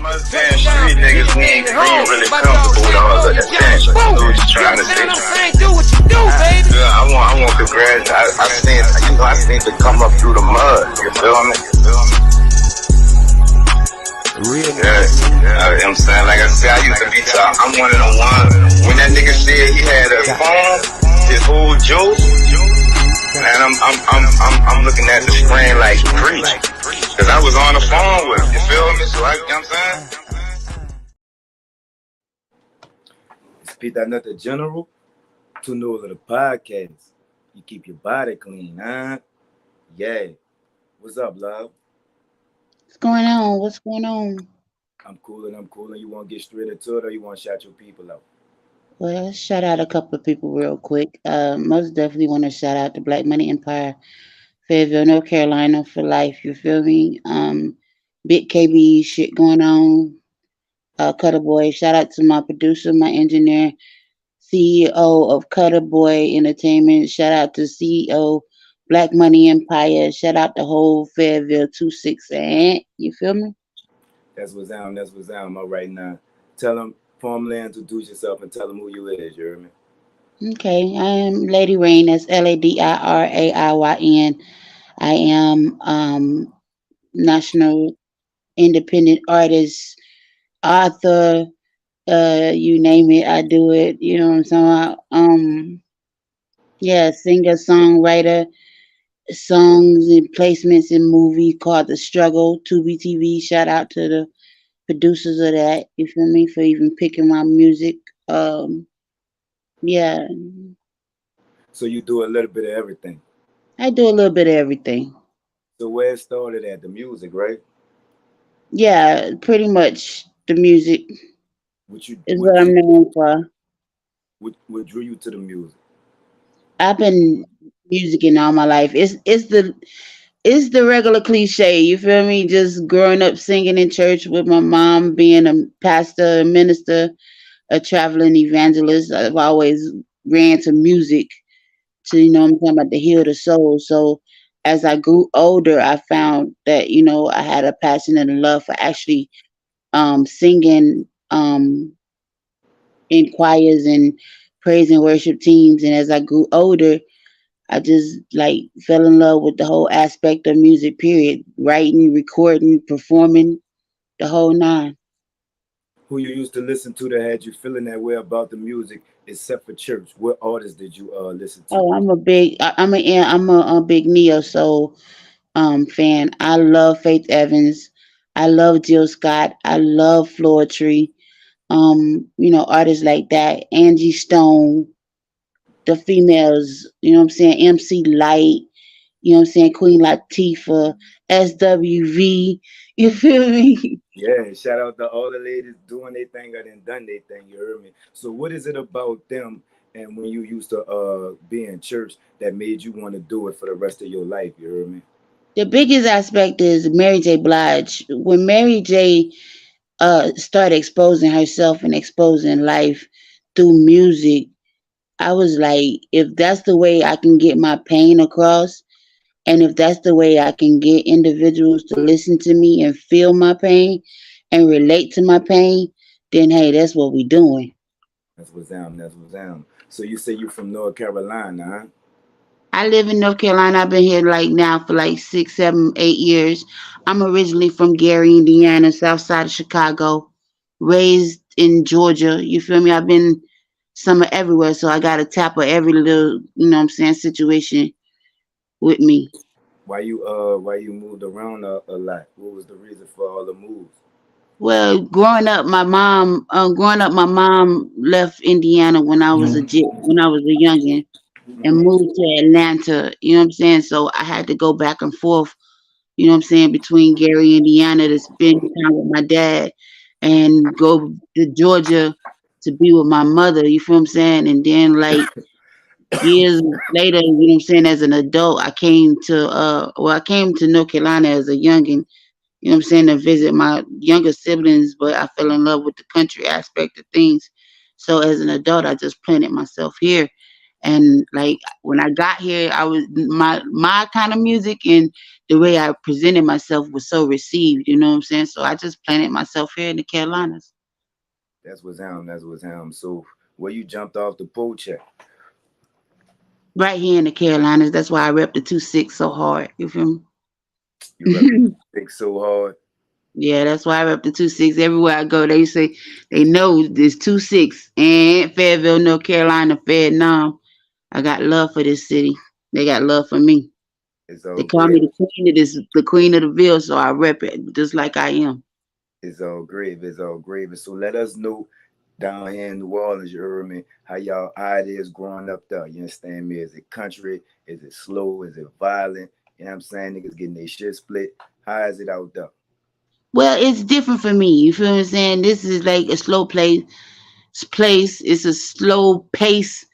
Damn, street niggas, we ain't really comfortable with all the attention. That's what you trying to say. Do what you do, baby. Yeah, I want congrats. I seen to come up through the mud. You feel me? Real. Yeah. I'm saying, like I said, I used to be top. I'm one of the ones. When that nigga said he had a phone, his whole joke, and I'm looking at the screen like preach, cause I was on the phone with him. You feel me? So you know what I'm saying? Speak that not the general to Nola the podcast. You keep your body clean, huh? Yeah. What's up, love? What's going on? What's going on? I'm cool. You want to get straight into it or you want to shout your people out? Well, shout out a couple of people real quick. Most definitely want to shout out the Black Money Empire, Fayetteville, North Carolina for life. You feel me? Big KB shit going on. Cutter Boy. Shout out to my producer, my engineer, CEO of Cutter Boy Entertainment. Shout out to CEO Black Money Empire. Shout out the whole Fayetteville 26 You feel me? That's what's down. All right now. Tell them, formally introduce yourself and tell them who you is. You hear me? Okay, I am LADIRAIYN. That's LADIRAIYN. I am national independent artist, author, you name it, I do it. You know what I'm talking about? Yeah, singer, songwriter, songs and placements in movie called The Struggle, Tubi TV. Shout out to the producers of that. You feel me? For even picking my music. Yeah, So you do a little bit of everything. I do a little bit of everything. So where it started at the music, right? Yeah, pretty much the music is what I'm known for. What drew you to the music? I've been musicking all my life. It's the regular cliche, you feel me? Just growing up singing in church with my mom, being a pastor, a minister, a traveling evangelist. I've always ran to music to, you know what I'm talking about, to heal the soul. So as I grew older, I found that, you know, I had a passion and a love for actually singing in choirs and praise and worship teams. And as I grew older, I just like fell in love with the whole aspect of music, period. Writing, recording, performing, the whole nine. Who you used to listen to that had you feeling that way about the music, except for church? What artists did you listen to? Oh, I'm a big neo soul fan. I love Faith Evans. I love Jill Scott. I love Floetry. You know, artists like that. Angie Stone, the females, you know what I'm saying? MC Light, you know what I'm saying? Queen Latifah, SWV. You feel me? Yeah, shout out to all the ladies doing their thing or done their thing, you heard me? So what is it about them and when you used to be in church that made you want to do it for the rest of your life, you heard me? The biggest aspect is Mary J. Blige. When Mary J. Started exposing herself and exposing life through music, I was like, if that's the way I can get my pain across, and if that's the way I can get individuals to listen to me and feel my pain and relate to my pain, then hey, that's what we doing. That's what's down. So you say you're from North Carolina, huh? I live in North Carolina. I've been here like now for like 6, 7, 8 years. I'm originally from Gary, Indiana, south side of Chicago, raised in Georgia. You feel me? I've been summer everywhere, so I got a tap of every little, you know what I'm saying, situation with me. Why you moved around a lot? What was the reason for all the moves? Well, my mom left Indiana when I was a youngin and moved to Atlanta. You know what I'm saying? So I had to go back and forth, you know what I'm saying, between Gary, Indiana to spend time with my dad and go to Georgia to be with my mother. You feel what I'm saying? And then like years later, you know what I'm saying, as an adult, I came to North Carolina as a youngin, you know what I'm saying, to visit my younger siblings, but I fell in love with the country aspect of things. So as an adult, I just planted myself here. And like when I got here, I was my kind of music and the way I presented myself was so received. You know what I'm saying? So I just planted myself here in the Carolinas, That's what's him. That's what's him. So where you jumped off the porch at? right here in the Carolinas. That's why I rep the 2-6 so hard. You feel You rep the me? stick so hard. Yeah, that's why I rep the 2-6 everywhere I go. They say they know this 2-6 and Fayetteville, North Carolina, Vietnam. I got love for this city. They got love for me. It's They all call great. me the queen of the ville, so I rep it just like I am. It's all great. It's all great. So let us know down here in New Orleans, you heard me, how it is growing up there. You understand me? Is it country? Is it slow? Is it violent? You know what I'm saying? Niggas getting their shit split. How is it out there? Well, it's different for me. You feel what I'm saying? This is like a slow place. It's a slow pace.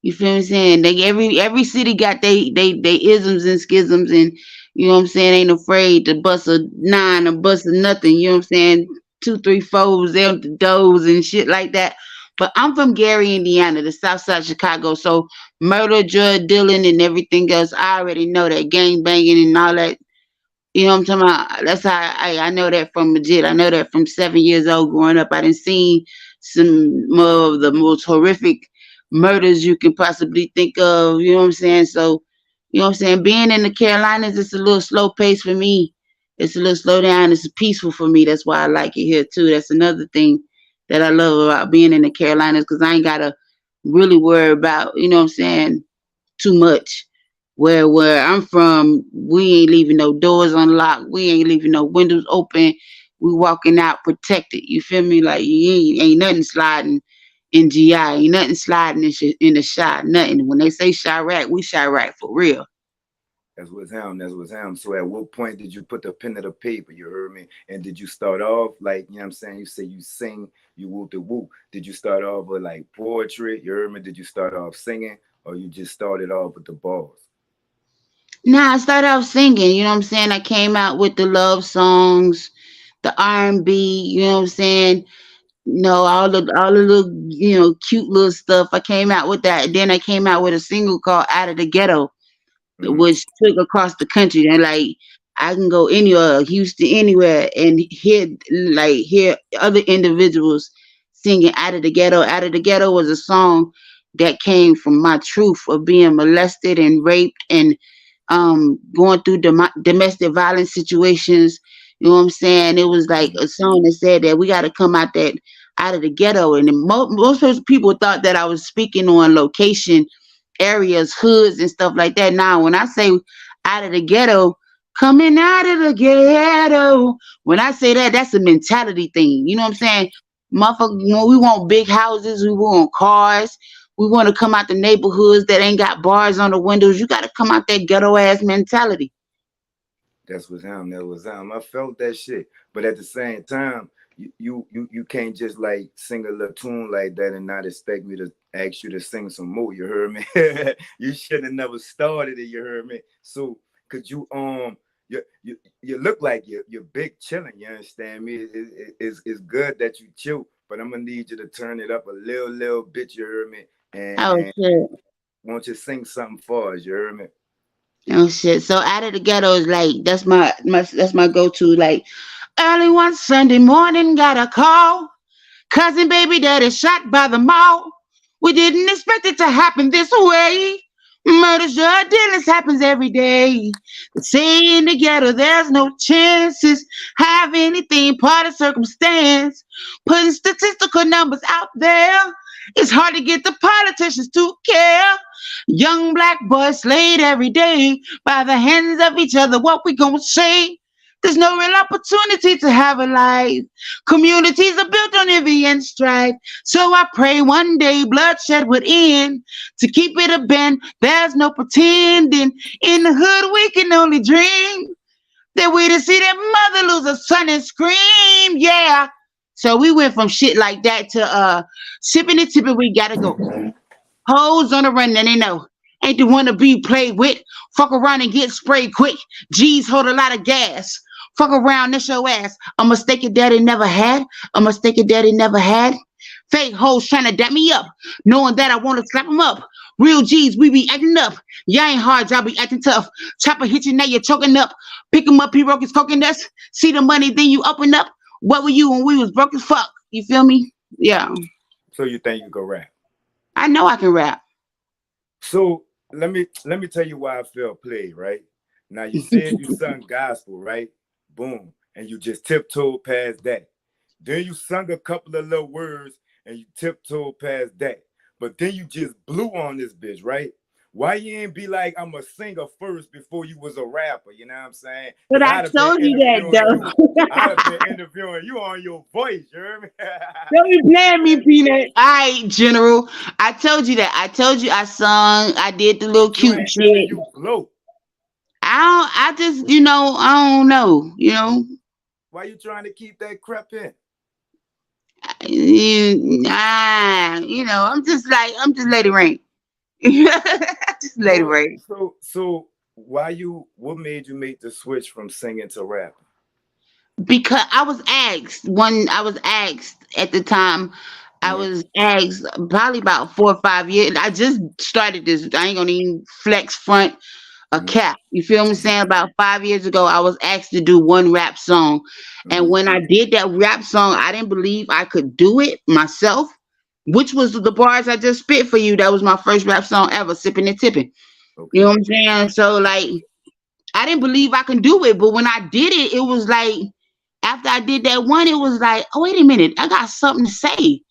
You feel what I'm saying? Like every city got they isms and schisms and you know what I'm saying, ain't afraid to bust a nine or bust a nothing, you know what I'm saying? Two, three, fours, out the doors and shit like that. But I'm from Gary, Indiana, the south side of Chicago. So murder, drug dealing and everything else, I already know that gang banging and all that. You know what I'm talking about? That's how I know that from legit. I know that from 7 years old growing up. I done seen some more of the most horrific murders you can possibly think of. You know what I'm saying? So, you know what I'm saying? Being in the Carolinas, it's a little slow pace for me. It's a little slow down. It's peaceful for me. That's why I like it here too. That's another thing that I love about being in the Carolinas because I ain't gotta really worry about, you know what I'm saying, too much. Where I'm from, we ain't leaving no doors unlocked. We ain't leaving no windows open. We walking out protected. You feel me? Like you ain't nothing sliding in GI. Ain't nothing sliding in the shot. Nothing. When they say Chirac, we Chirac for real. That's what's him. That's what's him. So at what point did you put the pen to the paper? You heard me? And did you start off like, you know what I'm saying? You say you sing, you whoop the whoop. Did you start off with like poetry? You heard me? Did you start off singing or you just started off with the bars? Nah, I started off singing. You know what I'm saying? I came out with the love songs, the R&B. You know what I'm saying? No, all the little, cute little stuff. I came out with that. Then I came out with a single called "Out of the Ghetto," Mm-hmm. which took across the country. And like I can go anywhere, Houston, anywhere, and hear other individuals singing "Out of the Ghetto." "Out of the Ghetto" was a song that came from my truth of being molested and raped and going through domestic violence situations. You know what I'm saying? It was like a song that said that we got to come out of the ghetto. And then most people thought that I was speaking on location areas, hoods, and stuff like that. Now, when I say out of the ghetto, coming out of the ghetto, when I say that, that's a mentality thing. You know what I'm saying? Motherfucker, we want big houses, we want cars, we want to come out the neighborhoods that ain't got bars on the windows. You got to come out that ghetto ass mentality. That's what's him. That was him. I felt that shit. But at the same time, you can't just like sing a little tune like that and not expect me to ask you to sing some more. You heard me? You should have never started it. You heard me? So could you you look like you're big chilling. You understand me? It's good that you chill, but I'm gonna need you to turn it up a little bit. You heard me? Oh And shit. won't you sing something for us? You heard me? Oh shit. So out of the ghetto is like that's my go to. Like early one Sunday morning, got a call. Cousin baby daddy shot by the mall. We didn't expect it to happen this way. Murders, drug dealings happens every day. They say in the ghetto there's no chances. Have anything part of circumstance. Putting statistical numbers out there. It's hard to get the politicians to care. Young black boys slayed every day by the hands of each other. What we gonna say? There's no real opportunity to have a life. Communities are built on envy and strife. So I pray one day bloodshed would end. To keep it a bend, there's no pretending. In the hood, we can only dream that we to see their mother lose a son and scream. Yeah. So we went from shit like that to sipping and tipping. We gotta go. Hoes on the run, and they know. Ain't the one to be played with. Fuck around and get sprayed quick. G's hold a lot of gas. Fuck around, this your ass. A mistake your daddy never had. A mistake your daddy never had. Fake hoes trying to dap me up, knowing that I want to slap them up. Real G's, we be acting up. Y'all ain't hard, y'all be acting tough. Chopper hit you, now you're choking up. Pick him up, he broke his coconuts. See the money, then you open up. What were you when we was broke as fuck? You feel me? Yeah. So you think you can rap? I know I can rap. So let me tell you why I feel played, right? Now you said you sung gospel, right? Boom. And you just tiptoed past that. Then you sung a couple of little words and you tiptoed past that. But then you just blew on this bitch, right? Why you ain't be like, I'm a singer first before you was a rapper? You know what I'm saying? But Because I I'd have been told you that interviewing you. though. I'd have been interviewing you on your voice, you hear me? Don't be playing me, Peanut. All right, General. I told you that. I told you I sung. I did the little But you cute ain't telling shit. you blow. I just, I don't know. Why you trying to keep that crap in? I'm just Lady Rain. Just Lady So Rain. so what made you make the switch from singing to rapping? Because I was asked at the time, I Mm-hmm. was asked probably about 4 or 5 years. I just started this. I ain't gonna even flex front a Mm-hmm. cap. You feel me saying? About 5 years ago, I was asked to do one rap song. And Mm-hmm. when I did that rap song, I didn't believe I could do it myself, which was the bars I just spit for you. That was my first rap song ever, Sipping and Tipping. You know Okay. what I'm saying? So like I didn't believe I can do it, but when I did it, it was like after I did that one, it was like, oh wait a minute, I got something to say,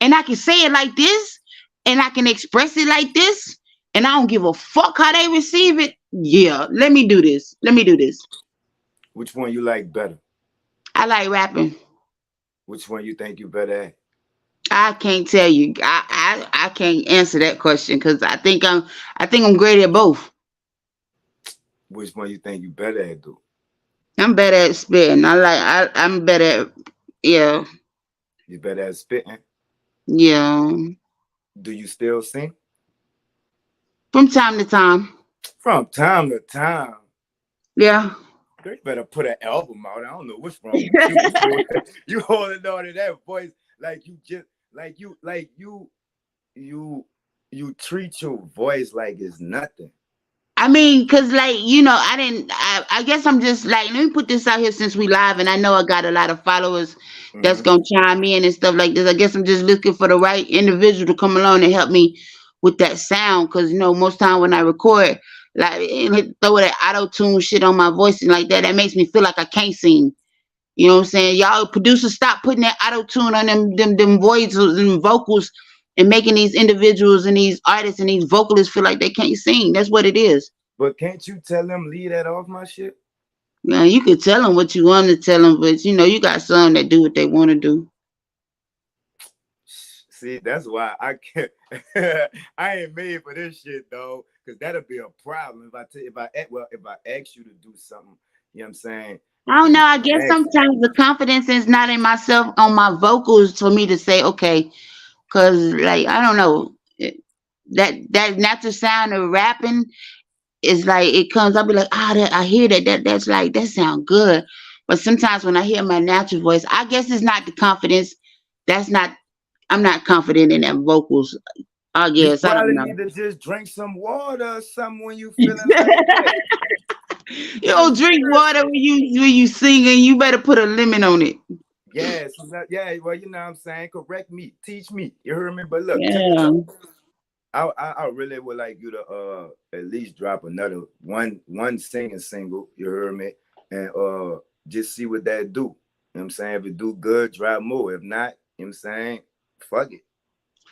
and I can say it like this, and I can express it like this, and I don't give a fuck how they receive it. Yeah, let me do this. Let me do this. Which one you like better? I like rapping. Which one you think you better at? I can't tell you. I can't answer that question because I think I'm great at both. Which one you think you better at, though? I'm better at spitting. I'm better at yeah You better at spitting. yeah. Do you still sing? From time to time. From time to time. Yeah. Girl, you better put an album out. I don't know what's wrong with you. You holding on to that voice like you just you treat your voice like it's nothing. I mean, cause like I guess I'm just like let me put this out here since we live and I know I got a lot of followers that's Mm-hmm. gonna chime in and stuff like this. I guess I'm just looking for the right individual to come along and help me with that sound. Cause most time when I record, like throw that auto tune shit on my voice and like that makes me feel like I can't sing. You know what I'm saying? Y'all producers stop putting that auto tune on them voices and vocals and making these individuals and these artists and these vocalists feel like they can't sing. That's what it is. But can't you tell them leave that off my shit? Yeah, you could tell them what you want to tell them, but you got some that do what they want to do. See, that's why I can't. I ain't made for this shit though, because that'll be a problem if I tell if I ask you to do something. You know what I'm saying? I don't And know. you I guess ask me. sometimes the confidence is not in myself on my vocals for me to say okay, because like I don't know that natural sound of rapping is like it comes. I'll be like I hear that's like that sound good, but sometimes when I hear my natural voice, I guess it's not the confidence. That's not. I'm not confident in that vocals. I You guess I don't probably know. need to just drink some water or something when you feeling like that. You I'm don't drink water serious. when you singing. You better put a lemon on it. Yes, yeah. Well, you know what I'm saying. Correct me, teach me. You heard me? But look, check this Yeah. out. I really would like you to at least drop another one singing single, you heard me, and just see what that do. You know what I'm saying? If it do good, drop more. If not, you know what I'm saying, fuck it.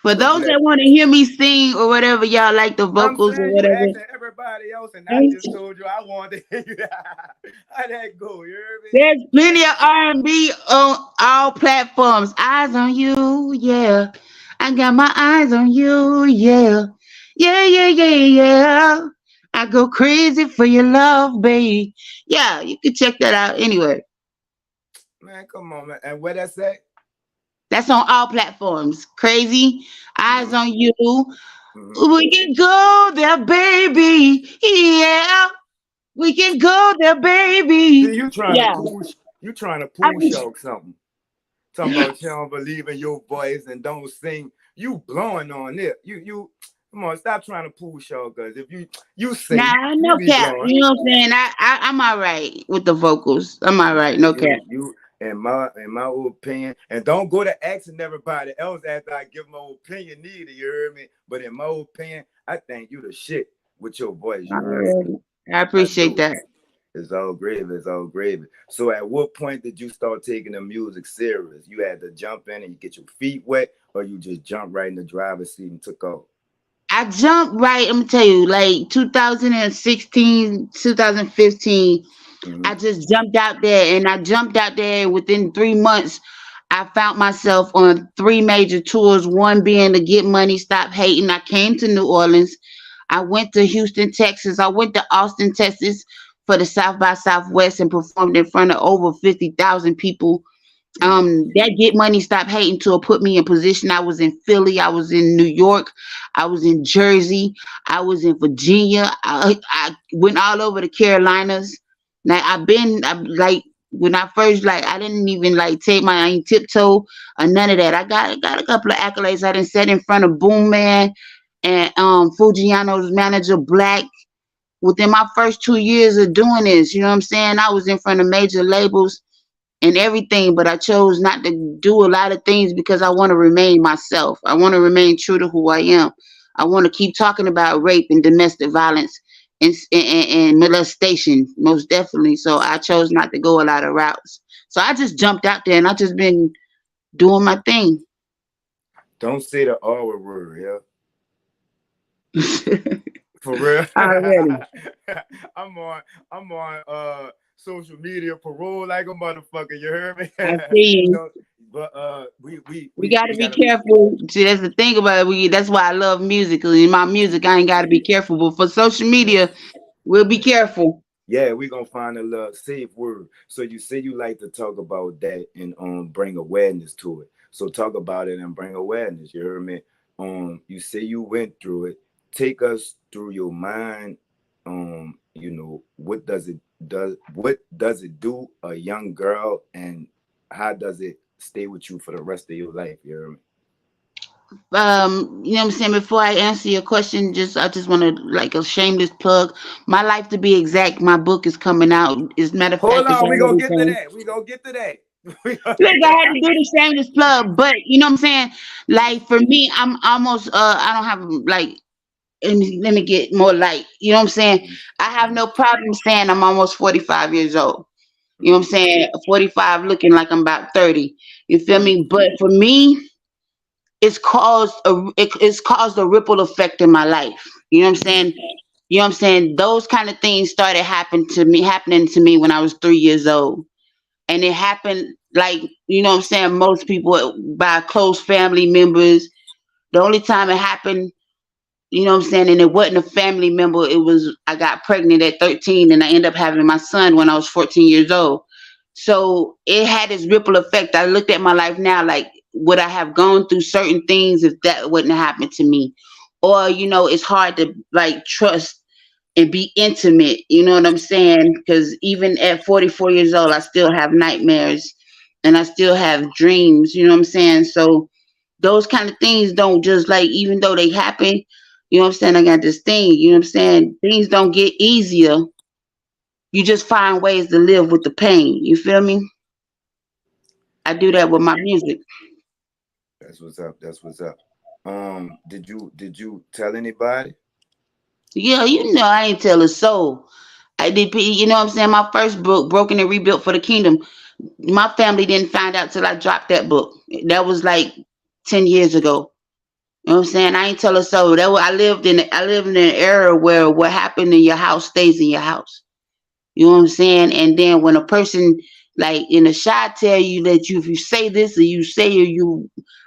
For But do those that. that want to hear me sing or whatever, y'all like the I'm vocals or saying you whatever. asking everybody else, and I just told you I wanted to hear you. How that go? You heard me? There's plenty of R&B on all platforms. Eyes on you, yeah. I got my eyes on you, yeah. Yeah, yeah, yeah, yeah. I go crazy for your love, babe. Yeah, you can check that out anyway. Man, come on, man. And where that's at? That's on all platforms. Crazy. Eyes Mm-hmm. on you. Mm-hmm. We can go there, baby. Yeah. We can go there, See, baby. you trying to Yeah. push. You trying to I push just, out something. Talking about you don't believe in your voice and don't sing. You blowing on it. You Come on, stop trying to push y'all, cause if you sing, Nah, you no be cap. going. You know what I'm saying? I'm all right with the vocals. I'm all right, Yeah, no cap. you in my opinion, and don't go to asking everybody else after I give my opinion neither, you heard me? But in my opinion, I think you the shit with your voice, you heard me? Alrighty. I I appreciate do. that. It's all gravy, it's all gravy. So at what point did you start taking the music serious? You had to jump in and you get your feet wet, or you just jumped right in the driver's seat and took off? I jumped right, I'm gonna tell you, like 2016, 2015, Mm-hmm. I just jumped out there and I jumped out there within 3 months. I found myself on three major tours, one being to Get Money, Stop Hating. I came to New Orleans. I went to Houston, Texas. I went to Austin, Texas for the South by Southwest and performed in front of over 50,000 people. Mm-hmm. That Get Money Stop Hating tour put me in position. I was in Philly, I was in New York, I was in Jersey, I was in Virginia. I went all over the Carolinas. Now like when I first, like, I didn't even like take my, I ain't tiptoe or none of that. I got a couple of accolades. I didn't sit in front of Boom Man and Fujiano's manager Black within my first 2 years of doing this. You know what I'm saying? I was in front of major labels and everything, but I chose not to do a lot of things because I want to remain myself. I want to remain true to who I am. I want to keep talking about rape and domestic violence and molestation, most definitely. So I chose not to go a lot of routes. So I just jumped out there and I just been doing my thing. Don't say the R word, yeah. For real. Already. I'm on social media parole like a motherfucker, you heard me? I see you. No, but We got to we be gotta careful. See, that's the thing about it. That's why I love music. Cause in my music, I ain't got to be careful. But for social media, we'll be careful. yeah, we gonna find a little safe word. So you say you like to talk about that and bring awareness to it. So talk about it and bring awareness. You heard me? You say you went through it. Take us through your mind. What does it do a young girl, and how does it stay with you for the rest of your life? You hear me? You know what I'm saying? Before I answer your question, I just want to, like, a shameless plug. My Life to Be Exact, my book is coming out. As a matter of Hold fact, it's on, we gonna already get to done. that. We gonna get to that. We gonna Look, get I to had to do the shameless plug, but you know what I'm saying? Like for me, I'm almost I don't have like let me get more light. You know what I'm saying? I have no problem saying I'm almost 45 years old. You know what I'm saying? 45 looking like I'm about 30. You feel me? But for me, it's caused a ripple effect in my life. You know what I'm saying? You know what I'm saying? Those kind of things started happening to me when I was 3 years old. And it happened like, you know what I'm saying, most people by close family members. The only time it happened, you know what I'm saying, and it wasn't a family member, it was I got pregnant at 13 and I ended up having my son when I was 14 years old. So it had this ripple effect. I looked at my life now like, would I have gone through certain things if that wouldn't have happened to me? Or, it's hard to like trust and be intimate, you know what I'm saying? Because even at 44 years old, I still have nightmares and I still have dreams, you know what I'm saying? So those kind of things don't just like, even though they happen, you know what I'm saying? I got this thing, you know what I'm saying? Things don't get easier. You just find ways to live with the pain. You feel me? I do that with my music. That's what's up. That's what's up. Did you tell anybody? Yeah, I ain't tell a soul. I did, you know what I'm saying? My first book, Broken and Rebuilt for the Kingdom, my family didn't find out till I dropped that book. That was like 10 years ago. You know what I'm saying? I ain't tell a soul. I lived in an era where what happened in your house stays in your house. You know what I'm saying? And then when a person like in a shot tell you that if you say this or you say or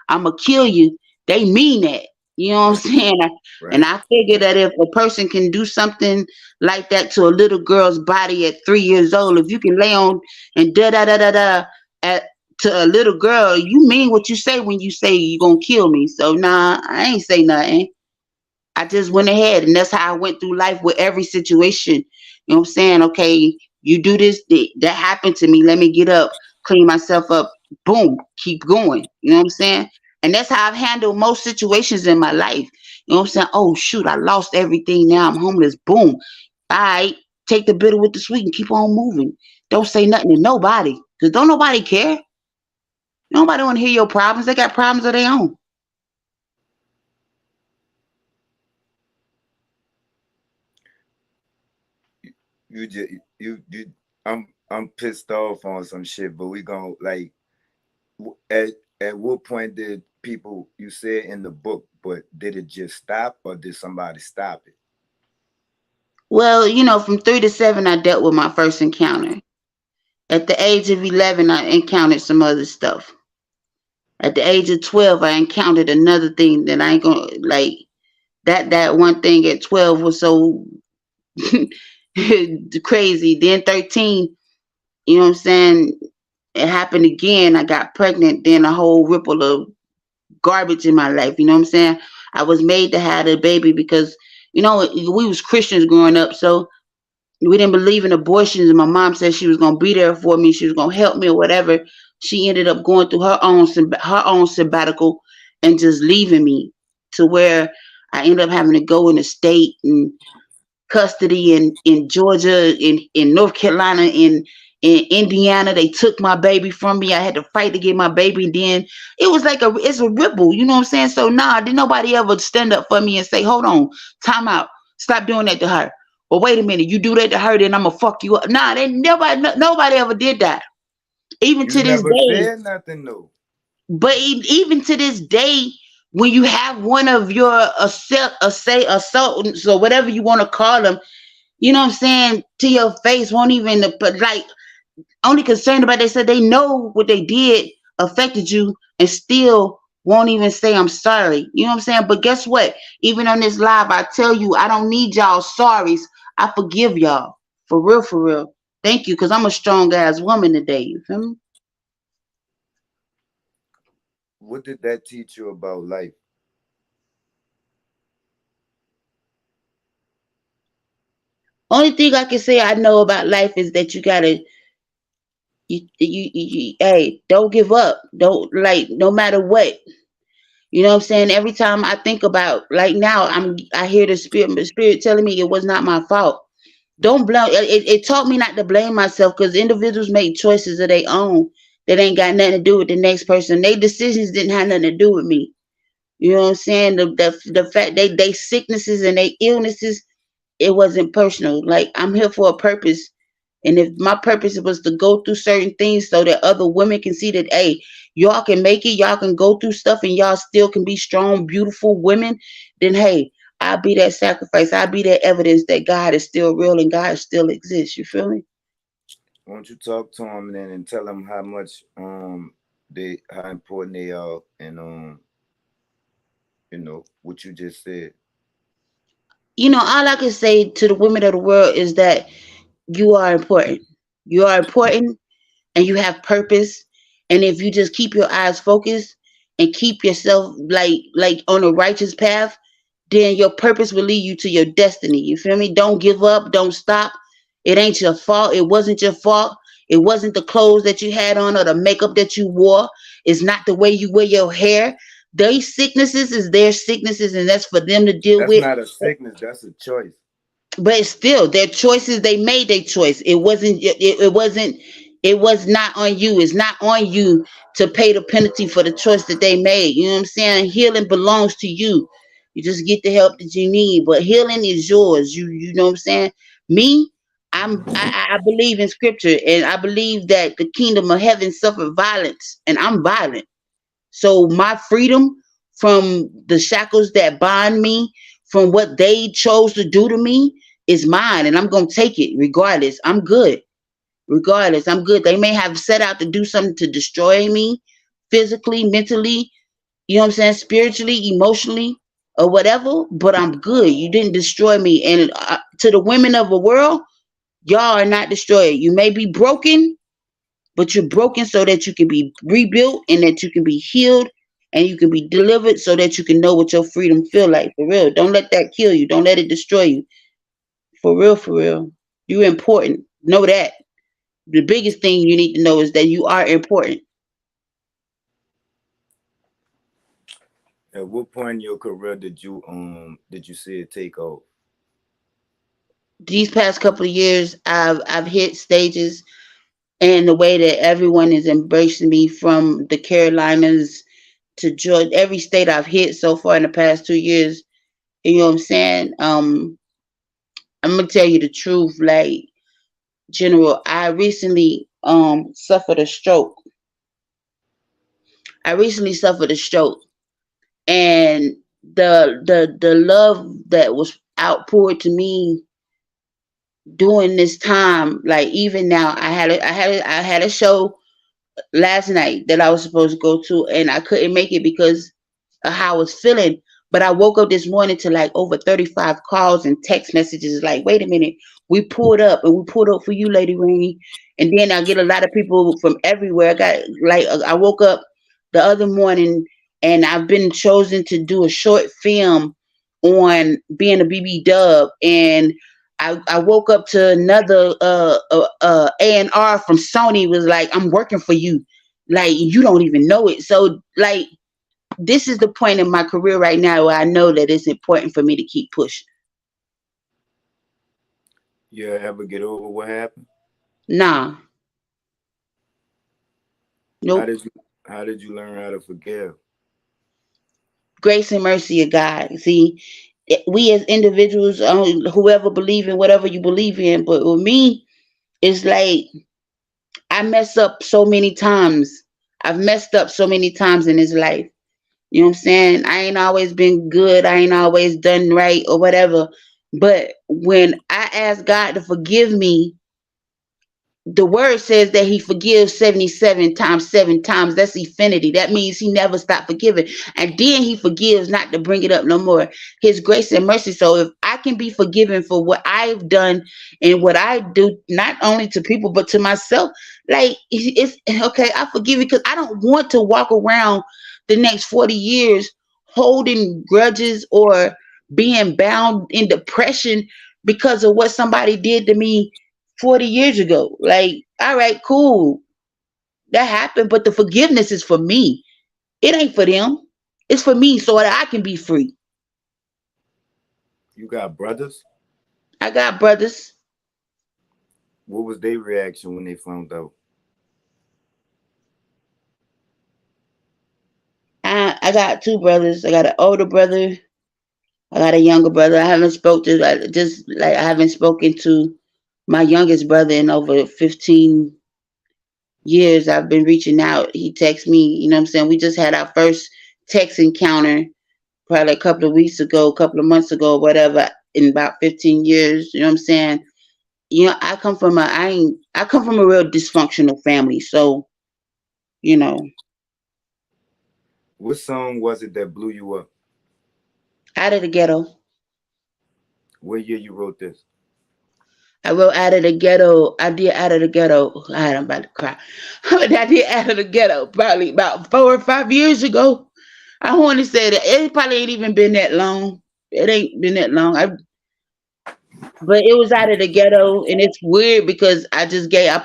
I'ma kill you, they mean that. You know what I'm Right, saying? And right, I figure right. that if a person can do something like that to a little girl's body at 3 years old, if you can lay on and da da da da da at to a little girl, you mean what you say when you say you gonna kill me. So nah, I ain't say nothing. I just went ahead, and that's how I went through life with every situation. You know what I'm saying? Okay, you do this, that happened to me. Let me get up, clean myself up, boom, keep going. You know what I'm saying? And that's how I've handled most situations in my life. You know what I'm saying? Oh shoot, I lost everything. Now I'm homeless. Boom. All right. Take the bitter with the sweet and keep on moving. Don't say nothing to nobody. Cause don't nobody care. Nobody want to hear your problems. They got problems of their own. You just you. I'm pissed off on some shit, but we gonna like at what point did people you said in the book, but did it just stop or did somebody stop it? Well, from 3 to 7, I dealt with my first encounter. At the age of 11, I encountered some other stuff. At the age of 12, I encountered another thing that I ain't gonna like. That one thing at 12 was so crazy. Then 13, you know what I'm saying? It happened again. I got pregnant. Then a whole ripple of garbage in my life. You know what I'm saying? I was made to have a baby because we was Christians growing up, so we didn't believe in abortions. And my mom said she was gonna be there for me. She was gonna help me or whatever. She ended up going through her own sabbatical and just leaving me to where I ended up having to go in the state and custody in Georgia, in North Carolina, in Indiana. They took my baby from me. I had to fight to get my baby. And then it was like it's a ripple, you know what I'm saying? So did nobody ever stand up for me and say, hold on, time out, stop doing that to her. Well, wait a minute, you do that to her, then I'm gonna fuck you up. They nobody ever did that. Even You to this never day, said nothing though. but even to this day, when you have one of your assaultants or whatever you want to call them, you know what I'm saying, to your face, won't even, but like, only concerned about, they said they know what they did affected you and still won't even say I'm sorry. You know what I'm saying? But guess what? Even on this live, I tell you, I don't need y'all sorries. I forgive y'all. For real, for real. Thank you, because I'm a strong ass woman today. You feel me? What did that teach you about life? Only thing I can say I know about life is that you gotta, hey, don't give up. Don't, like, no matter what. You know what I'm saying? Every time I think about, like, now, I hear the spirit telling me it was not my fault. Don't blame it. Taught me not to blame myself, because individuals make choices of their own that ain't got nothing to do with the next person. Their decisions didn't have nothing to do with me. You know what I'm saying? The fact they sicknesses and they illnesses, it wasn't personal. Like, I'm here for a purpose. And if my purpose was to go through certain things so that other women can see that, hey, y'all can make it, y'all can go through stuff, and y'all still can be strong, beautiful women, then hey, I'll be that sacrifice. I'll be that evidence that God is still real and God still exists. You feel me? Won't you talk to them and tell them how much how important they are, and what you just said. All I can say to the women of the world is that you are important. You are important, and you have purpose. And if you just keep your eyes focused and keep yourself like on a righteous path, then your purpose will lead you to your destiny. You feel me? Don't give up. Don't stop. It ain't your fault. It wasn't your fault. It wasn't the clothes that you had on or the makeup that you wore. It's not the way you wear your hair. These sicknesses is their sicknesses, and that's for them to deal That's with. not a sickness. That's a choice. But still, their choices, they made their choice. It was not on you. It's not on you to pay the penalty for the choice that they made. You know what I'm saying? Healing belongs to you. You just get the help that you need, but healing is yours. You know what I'm saying? Me, I believe in scripture, and I believe that the kingdom of heaven suffered violence, and I'm violent. So my freedom from the shackles that bind me, from what they chose to do to me, is mine, and I'm gonna take it regardless. I'm good. Regardless, I'm good. They may have set out to do something to destroy me physically, mentally, you know what I'm saying, spiritually, emotionally, or whatever, but I'm good. You didn't destroy me. And to the women of the world, y'all are not destroyed. You may be broken, but you're broken so that you can be rebuilt and that you can be healed and you can be delivered so that you can know what your freedom feel like. For real. Don't let that kill you. Don't let it destroy you. For real, for real. You're important. Know that. The biggest thing you need to know is that you are important. At what point in your career did you see it take off? These past couple of years, I've hit stages, and the way that everyone is embracing me from the Carolinas to Georgia, every state I've hit so far in the past 2 years. You know what I'm saying? I'm gonna tell you the truth, like General. I recently suffered a stroke. I recently suffered a stroke, and the love that was outpoured to me during this time, like even now, I had a show last night that I was supposed to go to, and I couldn't make it because of how I was feeling. But I woke up this morning to like over 35 calls and text messages like, wait a minute, we pulled up and we pulled up for you, Lady Rainey. And then I get a lot of people from everywhere. I got like, I woke up the other morning and I've been chosen to do a short film on being a BB dub. And I woke up to another A&R from Sony was like, I'm working for you. Like, you don't even know it. So, like, this is the point in my career right now where I know that it's important for me to keep pushing. You ever get over what happened? Nah, How nope. did you how did you learn how to forgive? Grace and mercy of God. See, we as individuals, whoever believe in whatever you believe in, but with me, it's like I mess up so many times. I've messed up so many times in this life. You know what I'm saying? I ain't always been good. I ain't always done right or whatever. But when I ask God to forgive me, the word says that he forgives 77 times 7 times. That's infinity. That means he never stopped forgiving. And then he forgives not to bring it up no more. His grace and mercy. So if I can be forgiven for what I've done and what I do, not only to people, but to myself, like it's okay, I forgive you because I don't want to walk around the next 40 years holding grudges or being bound in depression because of what somebody did to me 40 years ago. Like, all right, cool. That happened, but the forgiveness is for me. It ain't for them. It's for me so that I can be free. You got brothers? I got brothers. What was their reaction when they found out? I got two brothers. I got an older brother. I got a younger brother. I haven't spoke to just like I haven't spoken to my youngest brother in over 15 years. I've been reaching out. He texts me, you know what I'm saying? We just had our first text encounter probably a couple of weeks ago, a couple of months ago, whatever, in about 15 years. You know what I'm saying? You know, I come from a real dysfunctional family. So, you know, What song was it that blew you up? out of the ghetto. What year you wrote this? I wrote out of the ghetto. I did out of the ghetto. I'm about to cry. I did out of the ghetto probably about 4 or 5 years ago. I want to say that it probably ain't even been that long. It ain't been that long. But it was out of the ghetto, and it's weird because I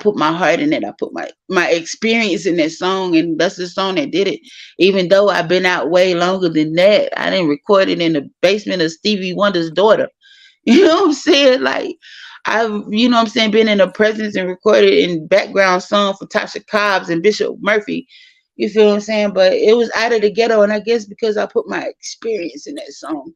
put my heart in it. I put my experience in that song, and that's the song that did it. Even though I've been out way longer than that, I didn't record it in the basement of Stevie Wonder's daughter. You know what I'm saying? Like I've, you know what I'm saying, been in the presence and recorded in background song for Tasha Cobbs and Bishop Murphy. You feel what I'm saying? But it was out of the ghetto, and I guess because I put my experience in that song.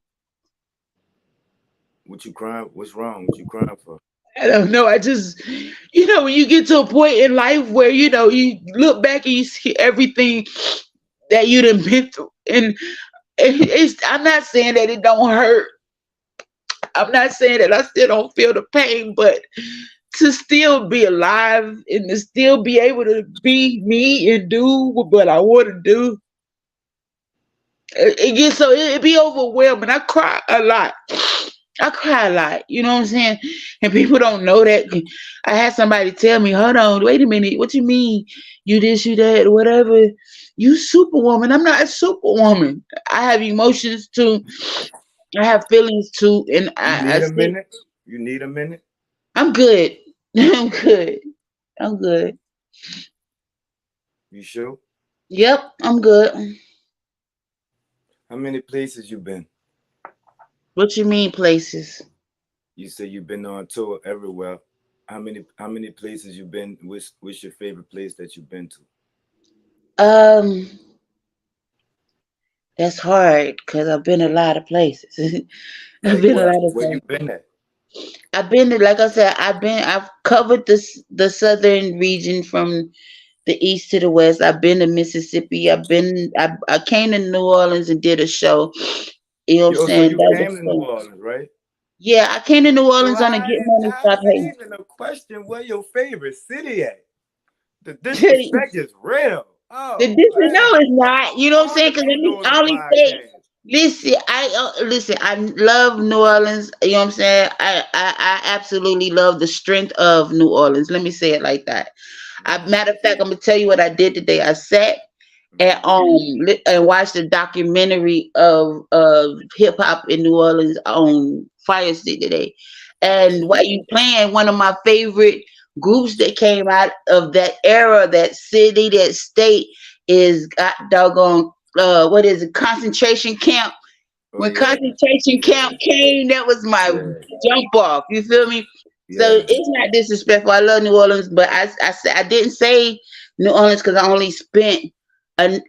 What you crying? What's wrong? What you crying for? I don't know. I just, when you get to a point in life where, you look back and you see everything that you done been through. And I'm not saying that it don't hurt. I'm not saying that I still don't feel the pain, but to still be alive and to still be able to be me and do what I want to do, it gets so, it be overwhelming. I cry a lot. I cry a lot, you know what I'm saying? And people don't know that. I had somebody tell me, hold on, wait a minute, what you mean? You this, you that, whatever. You superwoman. I'm not a superwoman. I have emotions too. I have feelings too. And You I need a still, minute? You need a minute? I'm good. I'm good. I'm good. You sure? Yep, I'm good. How many places you been? What you mean places? You say you've been on tour everywhere. How many places you been? What's your favorite place that you've been to? Um, that's hard because I've been a lot of places. I've Like been a what? lot of Where you places. been at? I've been to, like I said, I've covered the southern region from the east to the west. I've been to Mississippi. I came to New Orleans and did a show. You know what I'm Yo, so saying? you That was came to New fun. Orleans, right? Yeah, I came to New So Orleans on a Get Money how Stop is it Hating. even a question where your favorite city at? The disrespect is real. The Oh difference, no, man. it's not. You know what I'm All saying? the Because people on the I only say, podcast. listen, listen. I love New Orleans. You know what I'm saying? I absolutely love the strength of New Orleans. Let me say it like that. Matter of fact, I'm gonna tell you what I did today. I sat and Mm-hmm. and watched a documentary of hip hop in New Orleans on Fire Stick today. And while you playing, one of my favorite groups that came out of that era, that city, that state is got doggone what is it, concentration camp. Oh When yeah, concentration camp yeah, came, that was my yeah, jump off. You feel me? So yeah. it's not disrespectful. I love New Orleans, but I didn't say New Orleans because I only spent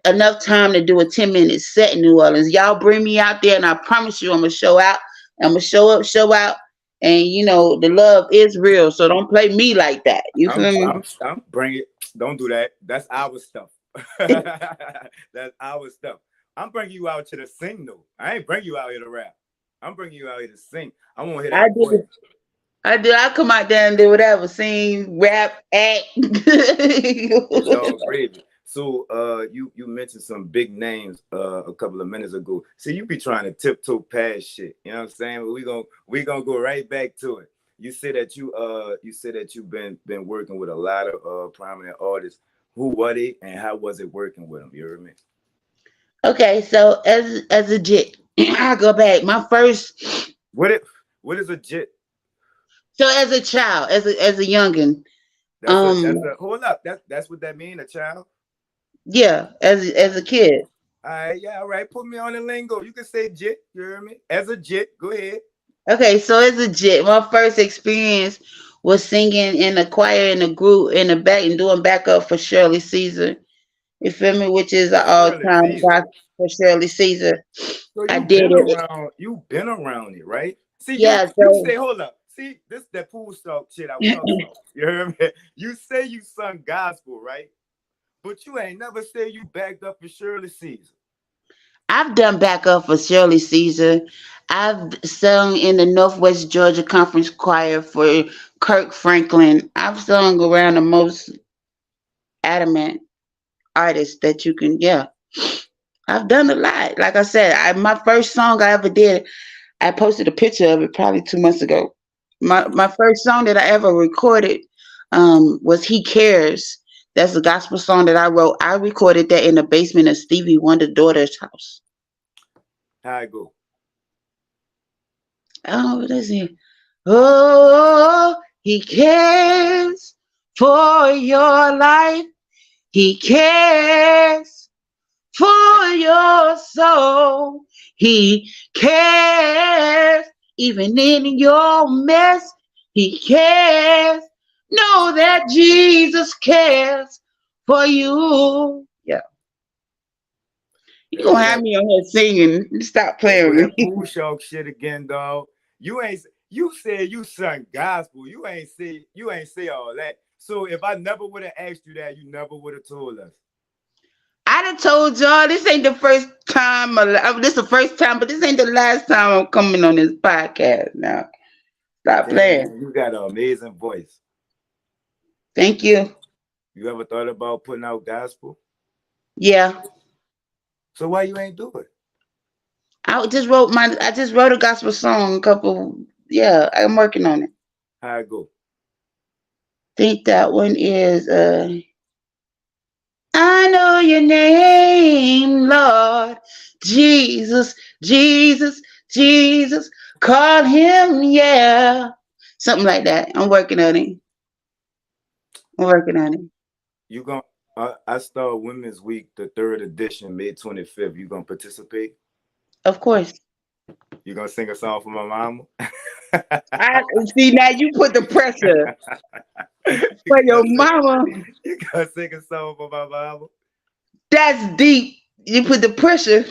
enough time to do a 10-minute set in New Orleans. Y'all bring me out there, and I promise you, I'm gonna show out. I'm gonna show up, show out, and you know the love is real. So don't play me like that. You I'm feel me? I'm bring it. Don't do that. That's our stuff. That's our stuff. I'm bringing you out to the sing though. I ain't bring you out here to rap. I'm bringing you out here to sing. I want to hear I that did. voice. I do. I come out there and do whatever, sing, rap, act. It's all gravy. So you mentioned some big names a couple of minutes ago. See, you be trying to tiptoe past shit. You know what I'm saying? But we gonna go right back to it. You said that you've been working with a lot of prominent artists. Who were they and how was it working with them? You heard me? Okay, so as a jit, I go back. My first, What it what is a jit? so as a child, as a youngin, That's a hold up. That's what that mean, a child. yeah, as a kid. All right, yeah, all right. Put me on the lingo. You can say jit. You heard me? As a jit, go ahead. Okay, so as a jit, my first experience was singing in a choir in a group in the back and doing backup for Shirley Caesar. You feel me? Which is an all Shirley time Caesar. gospel for Shirley Caesar. So I you did been it. around, you been around it, right? See, you Yeah. you So say, hold up. See, this that pool talk shit I was talking about. You heard me? You say you sung gospel, right? But you ain't never say you backed up for Shirley Caesar. I've done backup for Shirley Caesar. I've sung in the Northwest Georgia Conference Choir for Kirk Franklin. I've sung around the most adamant artists that you can, yeah. I've done a lot. Like I said, my first song I ever did, I posted a picture of it probably 2 months ago. My first song that I ever recorded was He Cares. That's a gospel song that I wrote. I recorded that in the basement of Stevie Wonder's daughter's house. How I go? Oh, let's see. Oh, he cares for your life. He cares for your soul. He cares even in your mess. He cares. Know that Jesus cares for you. Yeah, you There gonna go have that. me on here singing. Stop There go playing with that me. pool shark shit again, dog. You said you sung gospel. You ain't say all that. So if I never would have asked you that, you never would have told us. I done told y'all this ain't the first time. This is the first time, but this ain't the last time I'm coming on this podcast. Now, stop playing. Damn, you got an amazing voice. Thank you. You ever thought about putting out gospel? Yeah, So why you ain't do it? I just wrote a gospel song. A couple. Yeah, I'm working on it. How it go? Think that one is. I know your name, Lord Jesus, Jesus, Jesus. Call him, yeah. Something like that. I'm working on it. I'm working on it. You going I start Women's Week, the third edition, May 25th. You gonna participate? Of course. You gonna sing a song for my mama? I see now you put the pressure you for your gonna sing, mama. you gonna sing a song for my mama? That's deep. You put the pressure.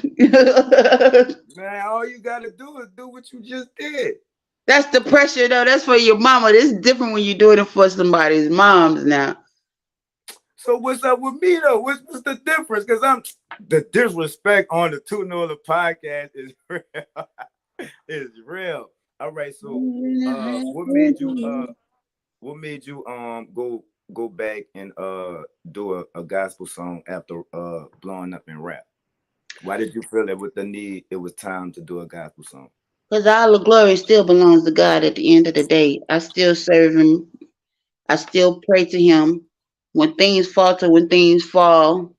Man, all you gotta do is do what you just did. That's the pressure though. That's for your mama. This is different when you're doing it for somebody's moms now. So what's up with me though? What's the difference? Because I'm the disrespect on the Two Nola podcast is real. Is real. All right. So what made you go back and do a gospel song after blowing up in rap? Why did you feel that with the need it was time to do a gospel song? Because all the glory still belongs to God at the end of the day. I still serve him. I still pray to him. When things falter, when things fall,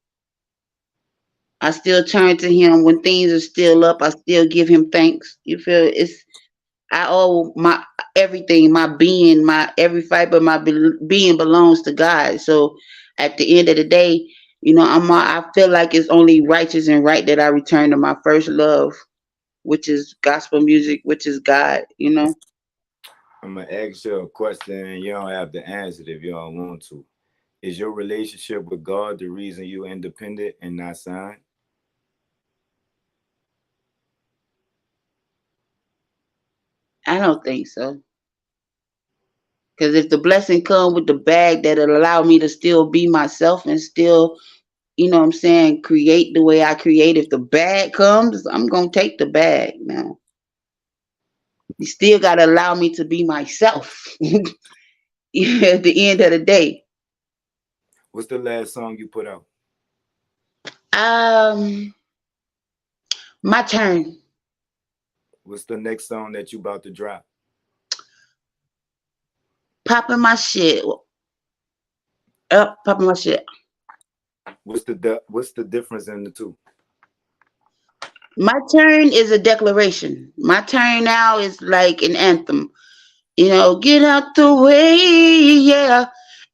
I still turn to him. When things are still up, I still give him thanks. You feel it's I owe my everything, my being, my every fiber of my being belongs to God. So at the end of the day, I feel like it's only righteous and right that I return to my first love, which is gospel music, which is God. I'm gonna ask you a question and you don't have to answer it if you don't want to. Is your relationship with God the reason you're independent and not signed? I don't think so. Because if the blessing come with the bag that'll allow me to still be myself and still, what I'm saying, create the way I create. If the bag comes, I'm gonna take the bag now. You still gotta allow me to be myself. At the end of the day. What's the last song you put out? Um, my turn. What's the next song that you about to drop? Popping my shit. Up, popping my shit. What's the difference in the two? My turn is a declaration. My turn now is like an anthem. Get out the way, yeah.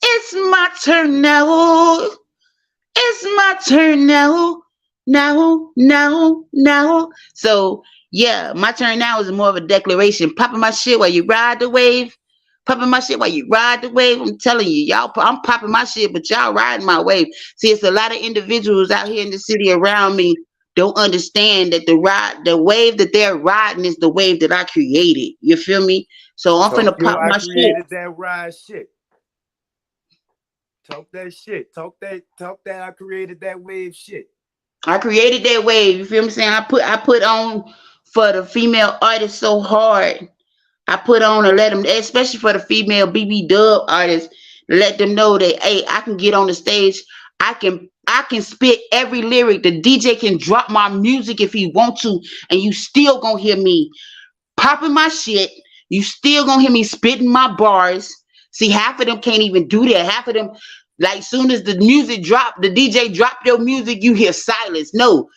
It's my turn now. It's my turn now. Now. So yeah, my turn now is more of a declaration. Popping my shit while you ride the wave. Popping my shit while you ride the wave. I'm telling you, y'all, I'm popping my shit, but y'all riding my wave. See, it's a lot of individuals out here in the city around me don't understand that the wave that they're riding is the wave that I created. You feel me? So I'm Talk finna yo, pop I my shit. created that ride shit. Talk that shit. Talk that I created that wave shit. I created that wave. You feel me saying? I put on for the female artists so hard. I put on to let them, especially for the female BB dub artists, let them know that hey, I can get on the stage. I can spit every lyric. The DJ can drop my music if he want to, and you still gonna hear me popping my shit. You still gonna hear me spitting my bars. See, half of them can't even do that. Half of them, like soon as the music drop, the DJ drop your music, you hear silence. No,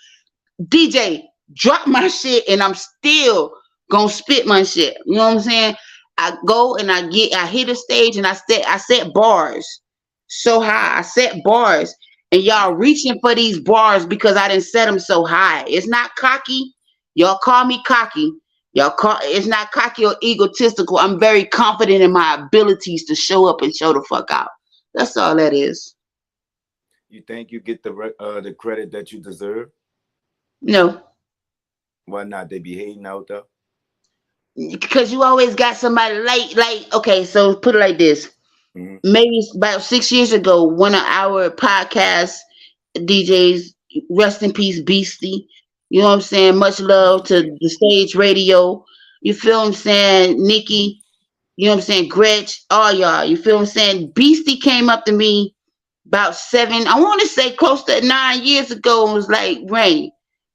DJ, drop my shit and I'm still gonna spit my shit. You know what I'm saying? I go and I hit a stage and I set bars so high. I set bars and y'all reaching for these bars because I didn't set them so high. It's not cocky. Y'all call me cocky. It's not cocky or egotistical. I'm very confident in my abilities to show up and show the fuck out. That's all that is. You think you get the credit that you deserve? No. Why not? They be hating out there. Because you always got somebody like okay, so put it like this. Mm-hmm. Maybe about 6 years ago, one of our podcast DJs, rest in peace, Beastie. You know what I'm saying? Much love to the stage radio. You feel what I'm saying? Nikki, you know what I'm saying? Gretch, all y'all. You feel what I'm saying? Beastie came up to me about I want to say close to 9 years ago and was like, Rain,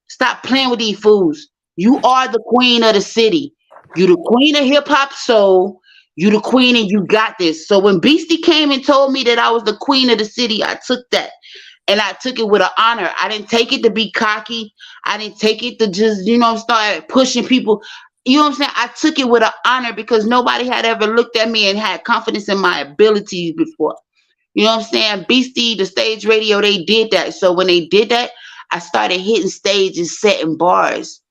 stop playing with these fools. You are the queen of the city. You the queen of hip hop soul. You the queen and you got this. So when Beastie came and told me that I was the queen of the city, I took that. And I took it with an honor. I didn't take it to be cocky. I didn't take it to just, start pushing people. You know what I'm saying? I took it with an honor because nobody had ever looked at me and had confidence in my abilities before. You know what I'm saying? Beastie, the stage radio, they did that. So when they did that, I started hitting stages, setting bars.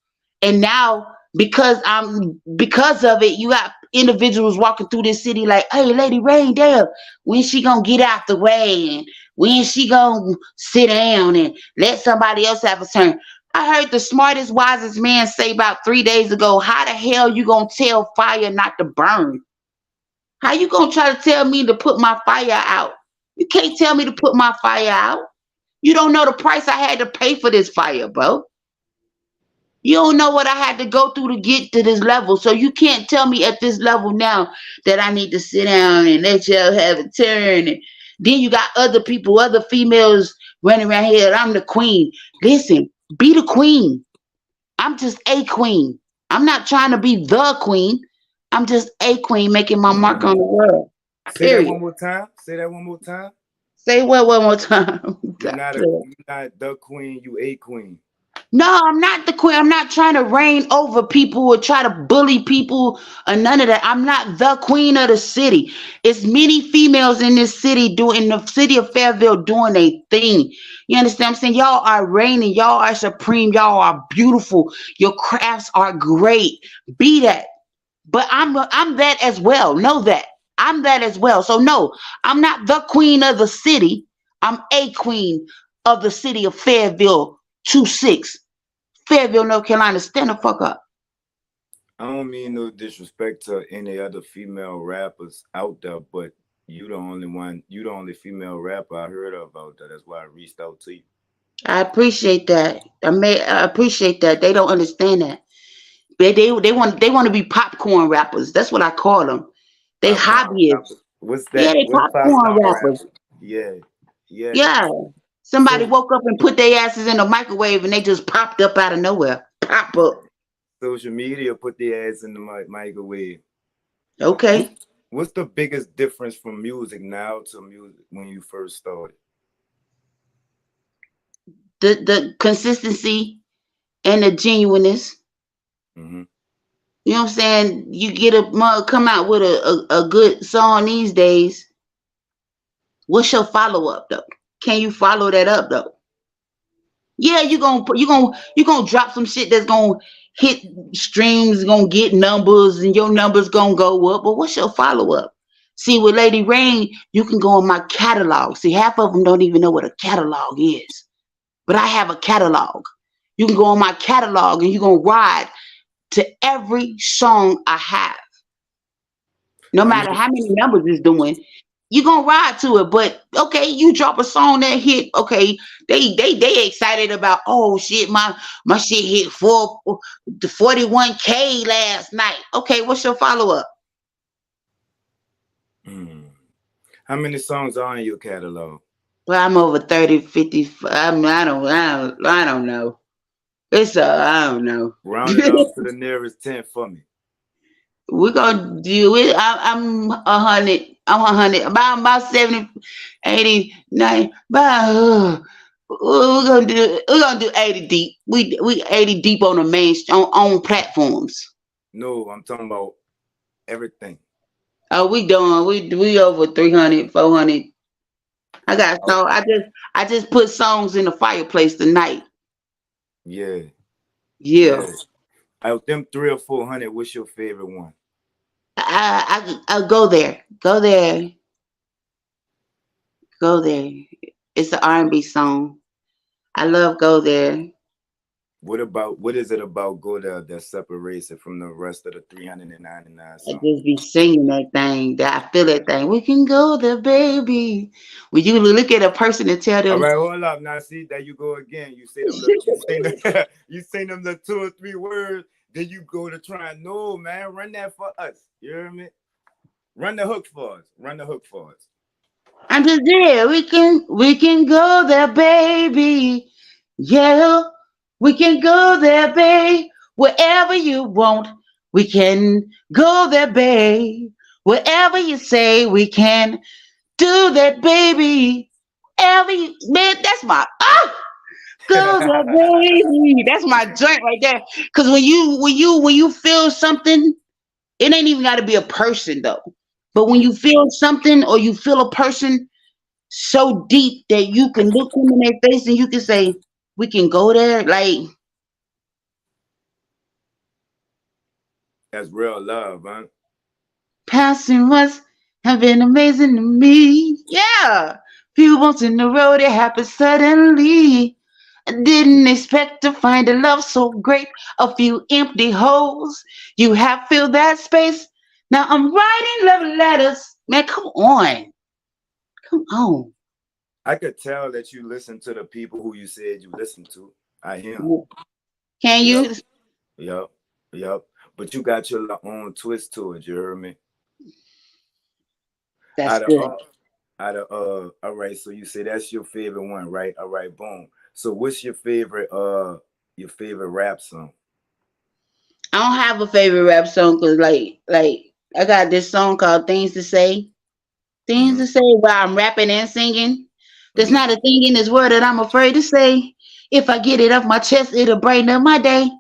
And now because of it, you got individuals walking through this city like, hey, Lady Rain there, when she gonna get out the way and when she gonna sit down and let somebody else have a turn. I heard the smartest, wisest man say about 3 days ago, how the hell you gonna tell fire not to burn? How you gonna try to tell me to put my fire out? You can't tell me to put my fire out. You don't know the price I had to pay for this fire, bro. You don't know what I had to go through to get to this level. So you can't tell me at this level now that I need to sit down and let y'all have a turn. And then you got other people, other females running around here. I'm the queen. Listen, be the queen. I'm just a queen. I'm not trying to be the queen. I'm just a queen making my mark on the world. Say that Period. one more time. Say that one more time. Say what one more time? You're not the queen. You a queen. No, I'm not the queen. I'm not trying to reign over people or try to bully people or none of that. I'm not the queen of the city. It's many females in this city doing in the city of Fayetteville doing a thing. You understand what I'm saying? Y'all are reigning. Y'all are supreme. Y'all are beautiful. Your crafts are great. Be that. But I'm that as well. Know that. I'm that as well. So no, I'm not the queen of the city. I'm a queen of the city of Fayetteville 26. Fayetteville, North Carolina. Stand the fuck up. I don't mean no disrespect to any other female rappers out there, but you the only one. You the only female rapper I heard of out there. That's why I reached out to you. I appreciate that. I appreciate that. They don't understand that. They want to be popcorn rappers. That's what I call them. They Popcorn hobbyists. rapper. What's Yeah, that? they What's popcorn popcorn rappers. rapper? Yeah, yeah. Yeah. Somebody So woke up and put their asses in the microwave and they just popped up out of nowhere. Pop up. social media put their ass in the microwave. What's Okay. what's the biggest difference from music now to music when you first started? The consistency and the genuineness. Hmm. You know what I'm saying? You get a mug come out with a good song these days. What's your follow up though? Can you follow that up though? Yeah, you gonna drop some shit that's gonna hit streams, gonna get numbers, and your numbers gonna go up. But what's your follow up? See, with Lady Rain, you can go on my catalog. See, half of them don't even know what a catalog is, but I have a catalog. You can go on my catalog and you're gonna ride to every song I have, no How matter many? how many numbers it's doing. You gonna ride to it, but okay, you drop a song that hit. Okay, they excited about. Oh shit, my shit hit 41K last night. Okay, what's your follow up? Mm. How many songs are in your catalog? Well, I'm over 30, 50. I don't know. I don't know. Round it off to the nearest 10 for me. We're gonna do it. I'm 100. I'm 100. About 70, 80, 90. We're gonna do 80 deep. We 80 deep on the on platforms. No, I'm talking about everything. Oh, we doing we over 300, 400. I got Oh, so I just put songs in the fireplace tonight. yeah, Yeah. yeah. Out them 300 or 400, what's your favorite one? I go there. Go there. Go there. It's an R&B song. I love Go There. What is it about Go There that separates it from the rest of the 399 I songs? just be singing that thing. That I feel that thing. We can go there, baby. When you look at a person and tell All them, right, hold up. Now see there you go again. You say them you say them the 2 or 3 words, then you go to try. No, man, run that for us. You hear me? Run the hook for us. Run the hook for us. I'm just there. We can go there, baby. Yeah, we can go there, babe. Wherever you want, we can go there, babe. Wherever you say, we can do that, baby. Man, that's my go there, baby. That's my joint right there. Cause when you feel something, it ain't even got to be a person though. But when you feel something or you feel a person so deep that you can look them in their face and you can say, "We can go there." Like That's real love, huh? Passing must have been amazing to me. Yeah. Few bumps in the road, it happened suddenly. I didn't expect to find a love so great. A few empty holes. You have filled that space. Now I'm writing love letters. Man, come on. Come on. I could tell that you listen to the people who you said you listen to. I am. Can Yep, you? yep, yep. But you got your own twist to it. You heard me? That's Out of good. all right. So you say that's your favorite one, right? All right, boom. So what's your favorite rap song? I don't have a favorite rap song because like I got this song called Things to Say. Things Mm-hmm. to say while I'm rapping and singing. There's Mm-hmm. not a thing in this world that I'm afraid to say. If I get it off my chest, it'll brighten up my day.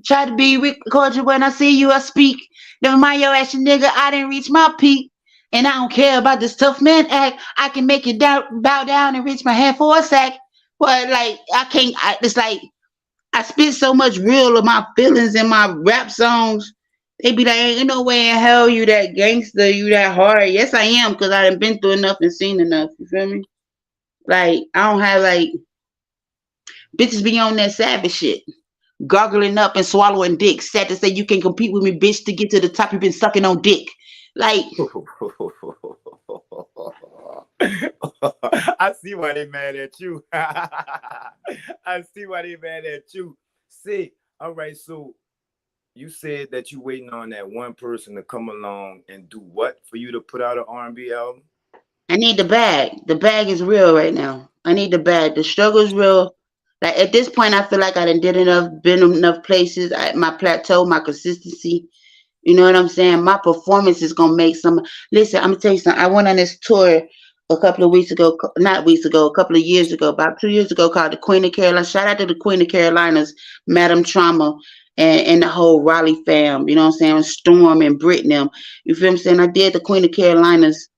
Try to be cordial when I see you, I speak. Never mind your action, nigga. I didn't reach my peak. And I don't care about this tough man act. I can make it down, bow down and reach my hand for a sack. But like, I can't, it's like, I spit so much real of my feelings in my rap songs. They be like, ain't no way in hell you that gangster, you that hard. Yes, I am, because I done been through enough and seen enough. You feel me? Like, I don't have like, bitches be on that savage shit. Gargling up and swallowing dick. Sad to say you can compete with me, bitch. To get to the top, you've been sucking on dick. Like, I see why they mad at you. I see why they mad at you. See, all right. So you said that you waiting on that one person to come along and do what for you to put out an R&B album? I need the bag. The bag is real right now. I need the bag. The struggle is real. Like at this point, I feel like I done did enough, been enough places. My plateau, my consistency. You know what I'm saying? My performance is gonna make some. Listen, I'm gonna tell you something. I went on this tour a couple of weeks ago, not weeks ago, a couple of years ago, about 2 years ago, called the Queen of Carolina. Shout out to the Queen of Carolinas, Madam Trauma, and the whole Raleigh fam. You know what I'm saying? Storm and Britney. You feel what I'm saying? I did the Queen of Carolinas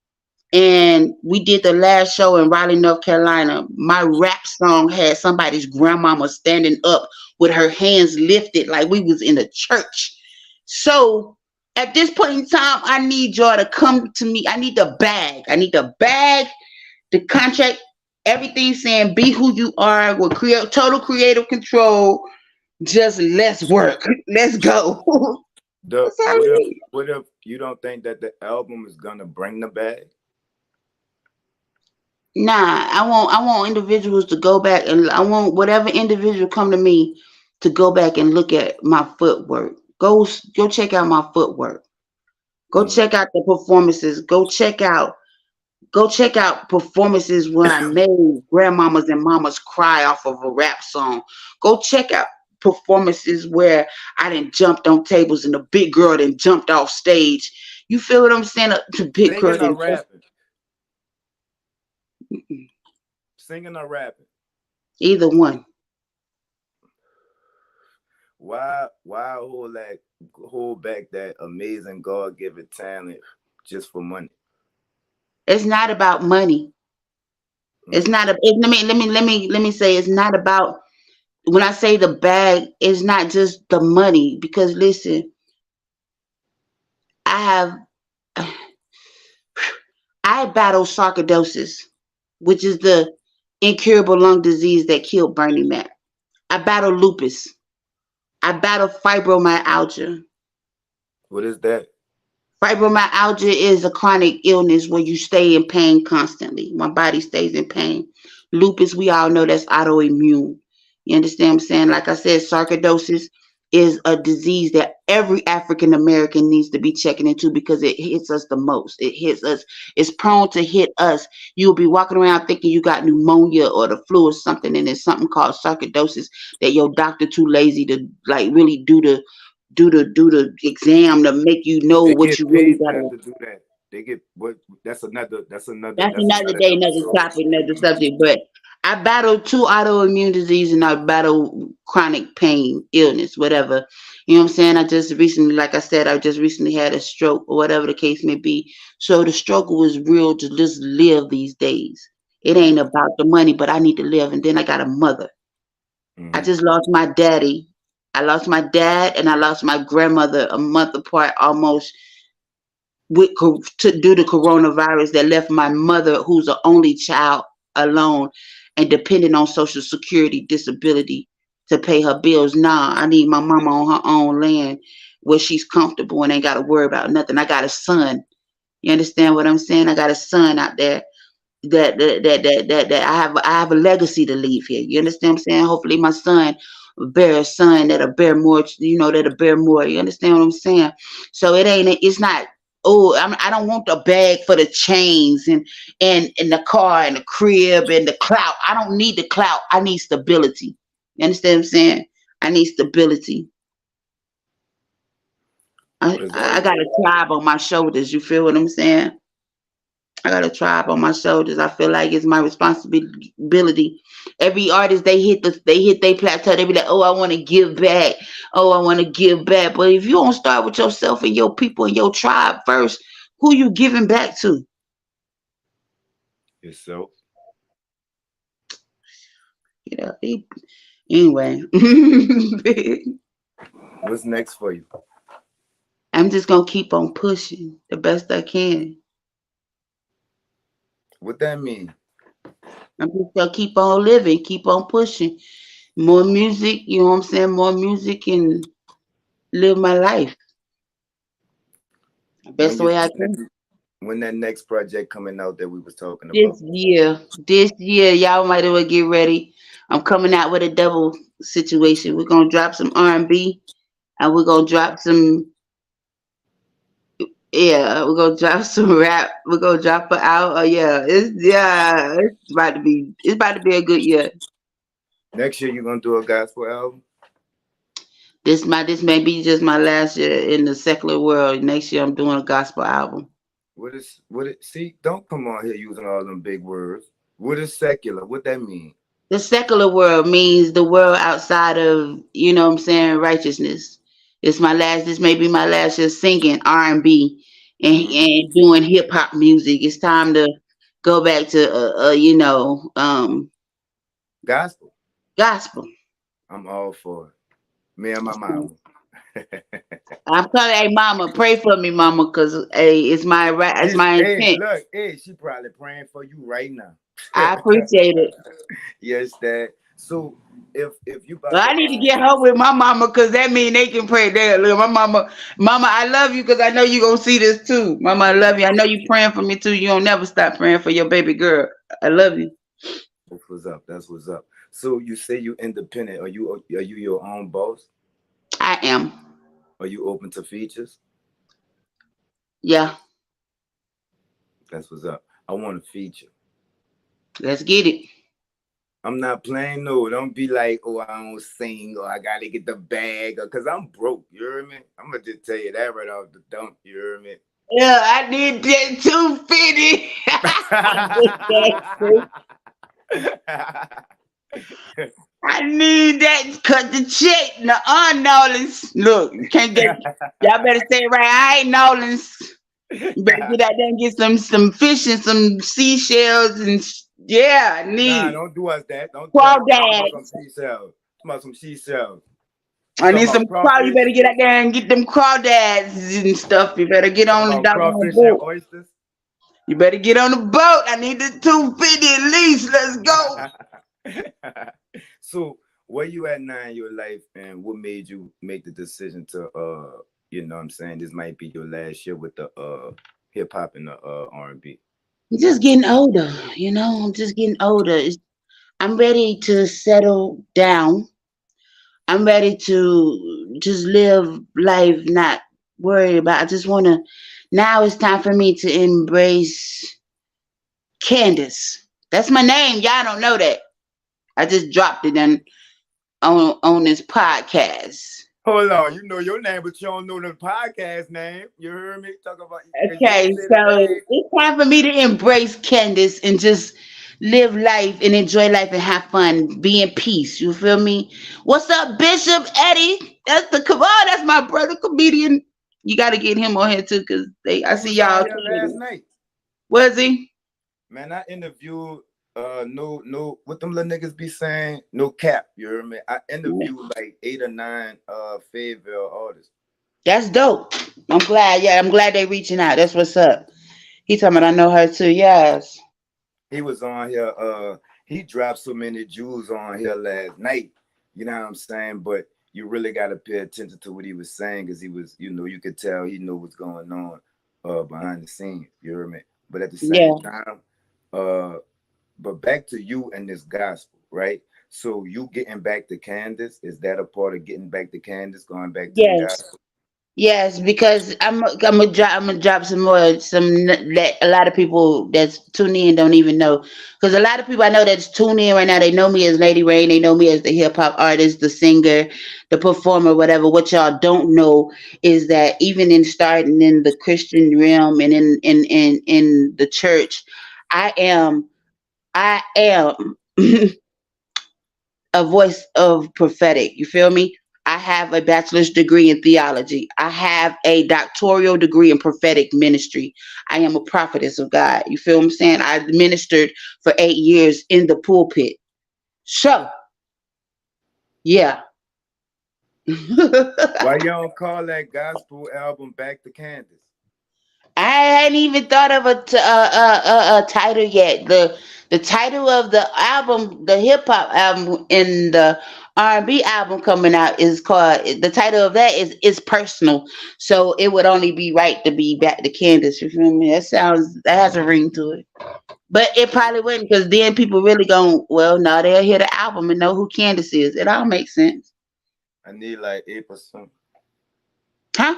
and we did the last show in Raleigh, North Carolina. My rap song had somebody's grandmama standing up with her hands lifted like we was in a church. So at this point in time, I need y'all to come to me. I need the bag. I need the bag, the contract, everything saying be who you are with total creative control. Just let's work. Let's go. The That's all I need. what if you don't think that the album is gonna bring the bag? Nah, I want individuals to go back and I want whatever individual come to me to go back and look at my footwork. Go check out my footwork. Go Mm. check out the performances. Go check out performances where I made grandmamas and mamas cry off of a rap song. Go check out performances where I done jumped on tables and the big girl done jumped off stage. You feel what I'm saying? The big girl Singing or done rapping? Singing or rapping? either one. Why hold back that amazing God given talent just for money? It's not about money. It's Mm. not a. Let me say it's not about. When I say the bag, it's not just the money. Because listen, I have I battle sarcoidosis, which is the incurable lung disease that killed Bernie Mac. I battle lupus. I battle fibromyalgia. What is that? Fibromyalgia is a chronic illness where you stay in pain constantly. My body stays in pain. Lupus, we all know that's autoimmune. You understand what I'm saying? Like I said, sarcoidosis is a disease that every African American needs to be checking into because it hits us the most. It hits us. It's prone to hit us. You'll be walking around thinking you got pneumonia or the flu or something, and it's something called sarcoidosis that your doctor too lazy to like really do the exam to make you know They what get you really paid to got have to. to do that. They get what? That's That's another another day, another episode. topic, another subject. But I battle two autoimmune disease and I battle chronic pain, illness, whatever. You know what I'm saying? I just recently, like I said, I just recently had a stroke or whatever the case may be. So the struggle is real to just live these days. It ain't Mm-hmm. about the money, but I need to live. And then I got a mother. I Mm-hmm. just lost my daddy. I lost my dad and I lost my grandmother a month apart almost to due to coronavirus that left my mother, who's the only child, alone and depending on Social Security disability to pay her bills. Nah, I need my mama on her own land where she's comfortable and ain't got to worry about nothing. I got a son. You understand what I'm saying? I got a son out there that I have a legacy to leave here. You understand what I'm saying? Hopefully my son will bear a son that'll bear more, that'll bear more. You understand what I'm saying? So it's not, oh, I don't want the bag for the chains and the car and the crib and the clout. I don't need the clout. I need stability. You understand what I'm saying? I need stability. I got a tribe on my shoulders. You feel what I'm saying? I got a tribe on my shoulders. I feel like it's my responsibility. Every artist they hit their plateau, they be like, oh, I want to give back. Oh, I want to give back. But if you don't start with yourself and your people and your tribe first, who you giving back to? Yourself. Yeah. Anyway, What's next for you? I'm just gonna keep on pushing the best I can. What that mean? I'm just gonna keep on living, keep on pushing. More music, you know what I'm saying? More music and live my life the When best you way I can. when that next project coming out that we was talking This about? year, this year, y'all might as well get ready. I'm coming out with a double situation. We're gonna drop some R&B, and we're gonna drop some, yeah, we're gonna drop some rap. We're gonna drop it out. Oh it's about to be a good year. Next year you gonna do a gospel album? This may be just my last year in the secular world. Next year I'm doing a gospel album. What it see, don't come on here using all them big words. What is secular? What that mean? The secular world means the world outside of, you know what I'm saying, righteousness. This may be my last year singing R&B Hmm. and doing hip hop music. It's time to go back to, Gospel. gospel. I'm all for it. Me and my mama. I'm telling, hey, mama, pray for me, mama, cause hey, it's my Hey, intent. look, hey, she probably praying for you right now. I appreciate it. Yes, Dad. So if you Well, about I to need to get her with my mama because that mean they can pray there. Look, my mama, I love you because I know you gonna see this too. Mama, I love you. I know you praying for me too. You don't never stop praying for your baby girl. I love you. that's what's up. That's what's up. So you say you independent. Are you your own boss? I am. Are you open to features? Yeah, That's what's up. I want a feature. let's get it. I'm not playing no. Don't be like, oh, I don't sing or I gotta get the bag or cause I'm broke. You hear me? I'm gonna just tell you that right off the dump. You hear me? Yeah, I need that 250. I need that. Cut the check. No, Nolans. Look, you can't get. Y'all better say it right. I ain't Nolans. You better get out there and get some fish and some seashells and yeah, I Nah, need don't do us that. Don't do us that. Talk about some crawdads. seashells. Talk about some seashells. You I talking need some about craw. You crawfish? better get out there and get them crawdads and stuff. You better get Talking on the about doggone crawfish and boat. oysters? You better get on the boat. I need the 250 at least. Let's go. So where you at now in your life and what made you make the decision to you know what I'm saying, this might be your last year with the hip hop and the R&B. I'm just getting older. I'm just getting older. I'm ready to settle down. I'm ready to just live life, not worry about. I just want to. Now it's time for me to embrace Candace. That's my name. Y'all don't know that. I just dropped it on this podcast. Hold on, you know your name, but you don't know the podcast name. You heard me talk about because you Okay, don't say the so bag. it's time for me to embrace Candace and just live life and enjoy life and have fun, be in peace. You feel me? What's up, Bishop Eddie? Come on, that's my brother comedian. You got to get him on here too, cause I He see was on y'all. here last night. Was he? Man, I interviewed no, what them little niggas be saying? No cap, you hear me? I interviewed like 8 or 9 Fayetteville artists. That's dope. I'm glad. Yeah, I'm glad they reaching out. That's what's up. He talking about I know her too. Yes. He was on here, he dropped so many jewels on here last night, you know what I'm saying? But you really gotta pay attention to what he was saying because he was, you could tell he knew what's going on behind the scenes, you hear me? But at the same Yeah. time, uh but back to you and this gospel, right? So you getting back to Candace, is that a part of getting back to Candace, going back to the Yes. gospel? Yes, because I'm gonna drop some more that a lot of people that's tuning in don't even know. Because a lot of people I know that's tuning in right now, they know me as Lady Rain, they know me as the hip hop artist, the singer, the performer, whatever. What y'all don't know is that even in starting in the Christian realm and in the church, I am a voice of prophetic. You feel me? I have a bachelor's degree in theology. I have a doctoral degree in prophetic ministry. I am a prophetess of God. You feel what I'm saying? I ministered for 8 years in the pulpit. So, yeah. Why you don't call that gospel album Back to Candace? I hadn't even thought of a title yet. The title of the album, the hip hop album and the R&B album coming out is called. The title of that is personal. So it would only be right to be back to Candace. You feel me? That has a ring to it. But it probably wouldn't because then people really going, well, now they'll hear the album and know who Candace is. It all makes sense. I need like 8%. Huh?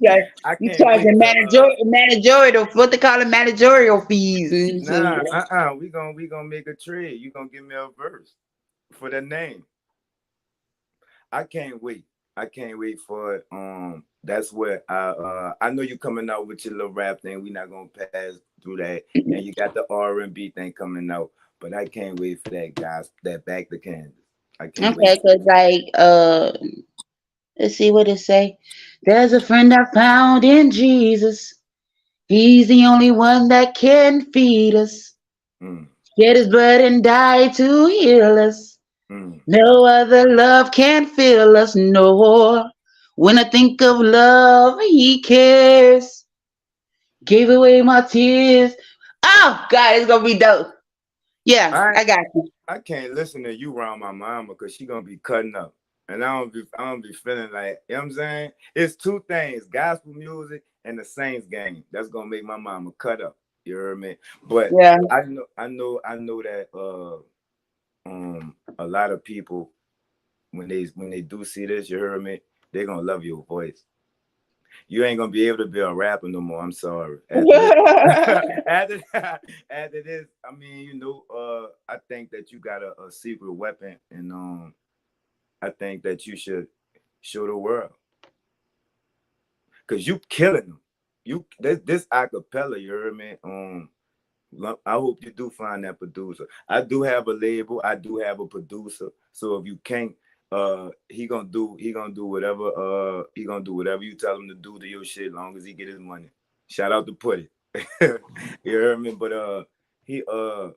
Yeah, I you can't wait charging to managerial, what they call it, managerial fees. And so, nah, we gonna make a trade. You gonna give me a verse for the name. I can't wait. I can't wait for it. That's what I know you coming out with your little rap thing. We're not gonna pass through that. And you got the R&B thing coming out. But I can't wait for that, guys. That Back to Candace. I can't wait okay, for cause like let's see what it say. There's a friend I found in Jesus. He's the only one that can feed us. it. Shed his blood and died to heal us. Mm. No other love can fill us, no. When I think of love, he cares. Gave away my tears. Oh God, it's gonna be dope. Yeah, I I got you. I can't listen to you around my mama because she gonna be cutting up. And I don't be feeling like, you know what I'm saying? It's two things, gospel music and the Saints game. That's gonna make my mama cut up. You heard me? But Yeah. I know that a lot of people when they do see this, you heard me, they're gonna love your voice. You ain't gonna be able to be a rapper no more. I'm sorry. After this, after, after this, I mean, I think that you got a secret weapon, and I think that you should show the world because you killing them. This acapella, you heard me. I hope you do find that producer. I do have a label. I do have a producer. So if you can't, he gonna do whatever you tell him to do to your shit, long as he get his money. Shout out to Putty. You heard me? But he's a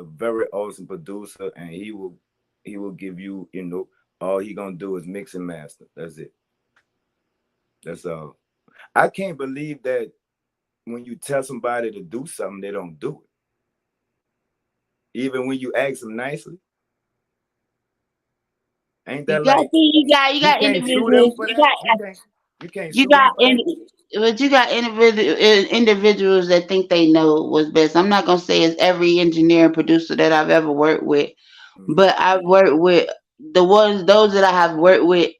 very awesome producer, and he will give you, all he gonna do is mix and master. That's it. That's all. I can't believe that when you tell somebody to do something, they don't do it. Even when you ask them nicely, ain't You that got like you you got can't sue them individuals. for that? You can't You sue them got for that? but you got individuals that think they know what's best. I'm not gonna say it's every engineer and producer that I've ever worked with, Mm. but I've worked with those that I have worked with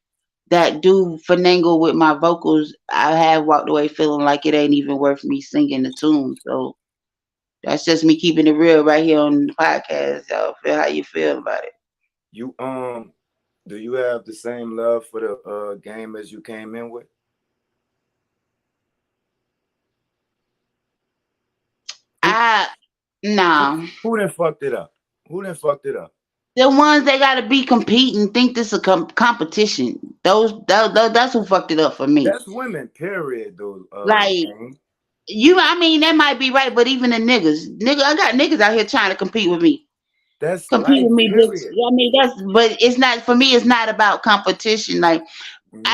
that do finagle with my vocals. I have walked away feeling like it ain't even worth me singing the tune. So that's just me keeping it real right here on the podcast. Y'all feel how you feel about it. You do you have the same love for the game as you came in with? Who I who, no. who done fucked it up? Who done fucked it up? The ones that gotta be competing think this a competition. That's who fucked it up for me. That's women, period. Though, Like game. I mean, that might be right, but even the nigga, I got niggas out here trying to compete with me. That's Compete life, with me, bitch. period. I mean, but it's not for me. It's not about competition. Like Mhm.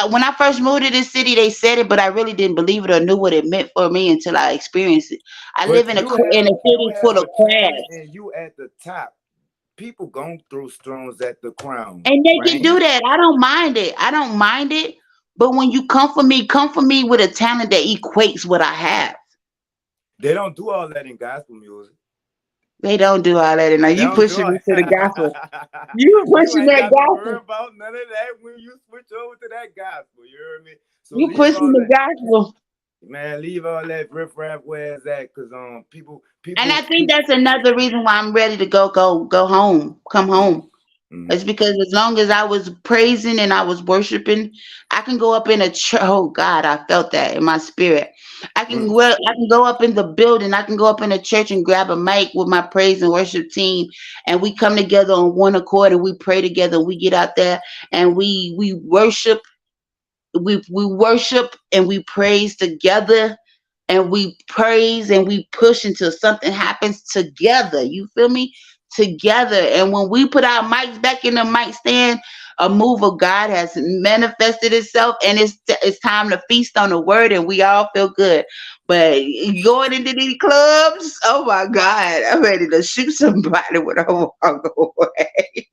when I first moved to this city, they said it, but I really didn't believe it or knew what it meant for me until I experienced it. I live But in in a you city full have of a crown crabs, and you at the top. People gon' throw stones at the crown, and they can right? do that. I don't mind it. I don't mind it. But when you come for me with a talent that equates what I have. They don't do all that in gospel music. They don't do all that, and now They you don't do pushing all me to the gospel. that. You You pushing ain't that got to worry gospel. about none of that when you switch over to that gospel. You hear me? So You leave pushing all the that, gospel. man. Leave all that riff raff where it's at, cause And I think people. that's another reason why I'm ready to go home, come home. Mhm. It's because as long as I was praising and I was worshiping, I can go up in a church. Oh God, I felt that in my spirit. Mm. I can go up in the building. I can go up in a church and grab a mic with my praise and worship team, and we come together on one accord and we pray together. We get out there and we worship. We worship and we praise together, and we praise and we push until something happens together. You feel me? Together. And when we put our mics back in the mic stand, a move of God has manifested itself, and it's time to feast on the word, and we all feel good. But going into these clubs, oh my God, I'm ready to shoot somebody when I walk away.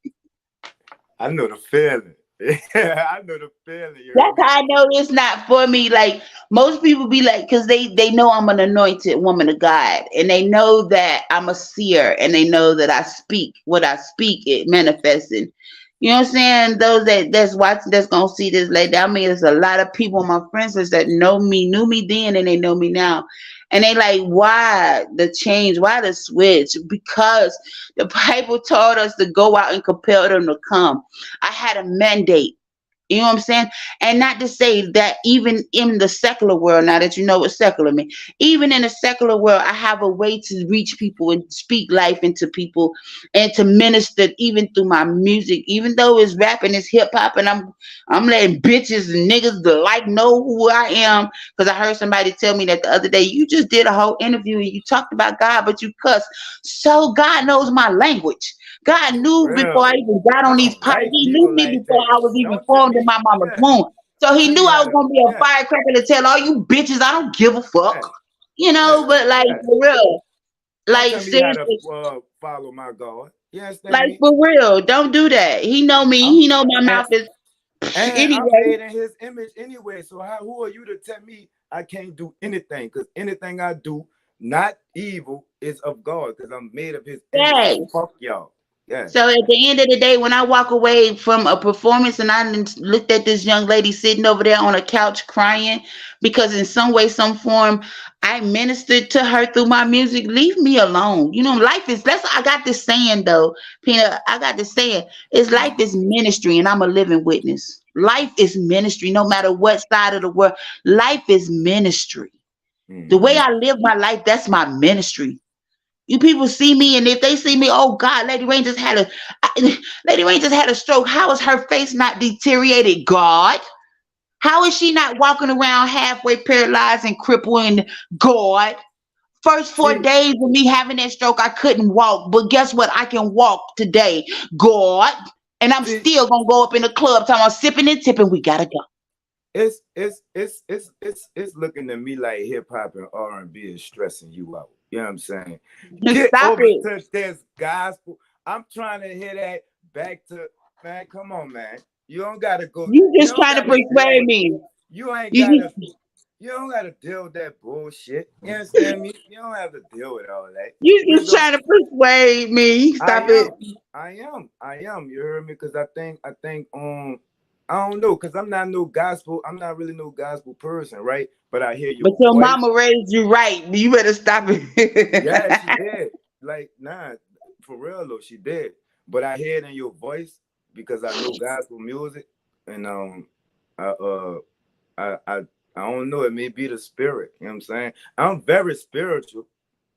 I know the feeling. Yeah, I know the feeling. You hear That's me? how I know it's not for me. Like most people be like, because they know I'm an anointed woman of God, and they know that I'm a seer, and they know that I speak what I speak, it manifesting. You know what I'm saying? Those that's watching, that's gonna see this later. I mean, there's a lot of people, my friends, that knew me then, and they know me now, and they like, why the change? Why the switch? Because the Bible told us to go out and compel them to come. I had a mandate. You know what I'm saying? And not to say that even in the secular world, now that you know what secular means, even in the secular world, I have a way to reach people and speak life into people and to minister even through my music, even though it's rap and it's hip hop, and I'm letting bitches and niggas the like know who I am. Because I heard somebody tell me that the other day, you just did a whole interview and you talked about God, but you cuss. So God knows my language. God knew before I Real. even got I on these don't pods. like He knew people me like before that. I was even Don't tell formed in me. my mama's Yeah. womb. So he Tell knew me I how was to. gonna be a Yeah. firecracker to tell all you bitches I don't give a fuck. Yeah. You Yeah. know, but like Yeah. for real. Don't Like tell me how to seriously. follow my God. You understand Like me? for real. Don't do that. He know me. I'm He know my and, mouth is and I'm anyway. made in His image anyway. So who are you to tell me I can't do anything? Because anything I do, not evil, is of God. Because I'm made of His image. So Yes. fuck y'all. Yeah. So at the end of the day, when I walk away from a performance and I looked at this young lady sitting over there on a couch crying because in some way, some form, I ministered to her through my music, leave me alone. You know, life is, that's, I got this saying though, Peanut, I got this saying, is life is ministry and I'm a living witness. Life is ministry, no matter what side of the world. Life is ministry. The way Mm-hmm. I live my life, that's my ministry. You people see me, and if they see me, oh God, Lady Rain just had Lady Rain just had a stroke. How is her face not deteriorated? God, how is she not walking around halfway paralyzed and crippling? God, first four See, days of me having that stroke, I couldn't walk, but guess what? I can walk today. God, and I'm see, still gonna go up in the club talking about sipping and tipping. We gotta go. it's looking to me like hip hop and R&B is stressing you out. You know what I'm saying? Get Stop over it. to this gospel. I'm trying to hear that back to, man. Come on, man. You don't gotta go. You You just don't trying to gotta deal persuade with. me. You ain't You gotta. just You don't gotta deal with that bullshit. You understand me? You don't have to deal with all that. you Just just don't. trying to persuade me. I Stop it. am. I am. You heard me? Because I don't know, because I'm not no gospel. I'm not really no gospel person, right? But I hear But your your voice. mama raised you right. You better stop Yeah, she it. did. Like, nah, for real though, she did. But I hear it in your voice because I know gospel music, and I I I I don't know. It may be the spirit. You know what I'm saying? I'm very spiritual.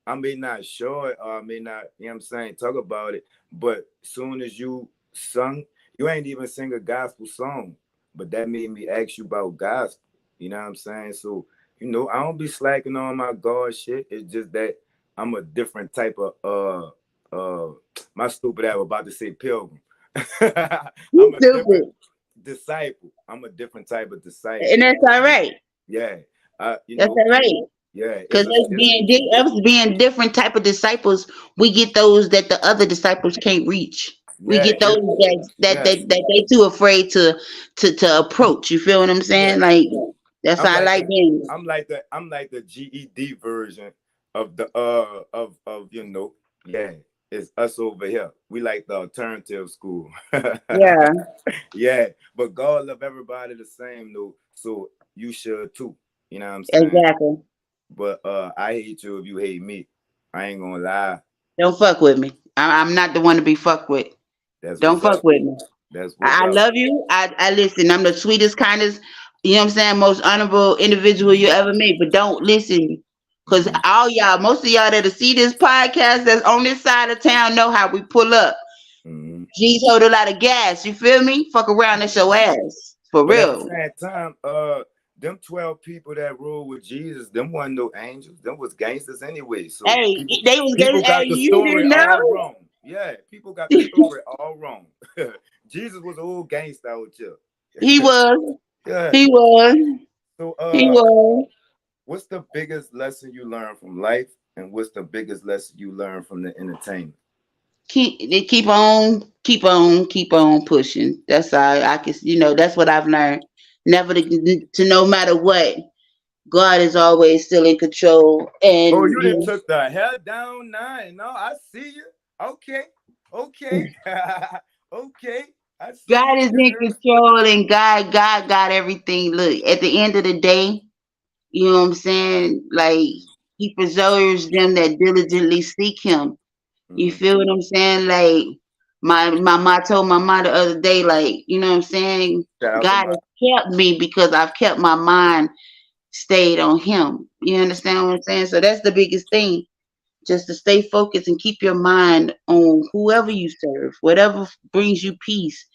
I may not show it or I may not, you know what I'm saying, talk about it. But soon as you sung, you ain't even sing a gospel song. But that made me ask you about gospel. You know what I'm saying? So I don't be slacking on my God shit. It's just that I'm a different type of my stupid ass was about to say pilgrim. You I'm a different stupid. disciple. I'm a different type of And disciple. that's all right. Yeah. That's all right. Yeah, Because us being different type of disciples, we get those that the other disciples can't reach. We yeah, get those that yeah, they too afraid to approach. You feel what I'm yeah. saying? Like that's I'm how I like like the being. I'm like the GED version of the yeah, it's us over here. We like the alternative school. Yeah, Yeah, but God love everybody the same though, so you should too. You know what I'm saying? exactly. But I hate you if you hate me. I ain't gonna lie. Don't fuck with me. I'm not the one to be fucked with. That's Don't what's fuck up. with me. That's what's I up. love you. I listen. I'm the sweetest, kindest, you know what I'm saying, most honorable individual you ever meet. But don't listen, cause Mhm, all y'all, most of y'all that see this podcast that's on this side of town know how we pull up. mhm. G's hold a lot of gas. You feel me? Fuck around, that's your ass for But at the real. same time, them 12 people that ruled with Jesus, them wasn't no angels. Them was gangsters anyway. So Hey, people they was people gay. Hey, got the you story didn't all know? wrong. Yeah, people got the story all wrong. Jesus was an old gangster out He here. was. Yeah. He was. So He was. what's the biggest lesson you learned from life, and what's the biggest lesson you learned from the entertainment? Keep on pushing. That's all I can. That's what I've learned. Never to no matter what, God is always still in control, Oh, and you didn't took the hell down nine. No, I see you. Okay. Okay. Okay. I see God you, is in girl. control, and God got everything. Look, at the end of the day, you know what I'm saying? Like He preserves them that diligently seek Him. You Mhm. feel what I'm saying? Like my mom told my mom the other day, like, you know what I'm saying? Shout out to God my. has kept me because I've kept my mind stayed on Him. You understand what I'm saying? So that's the biggest thing. Just to stay focused and keep your mind on whoever you serve, whatever brings you peace.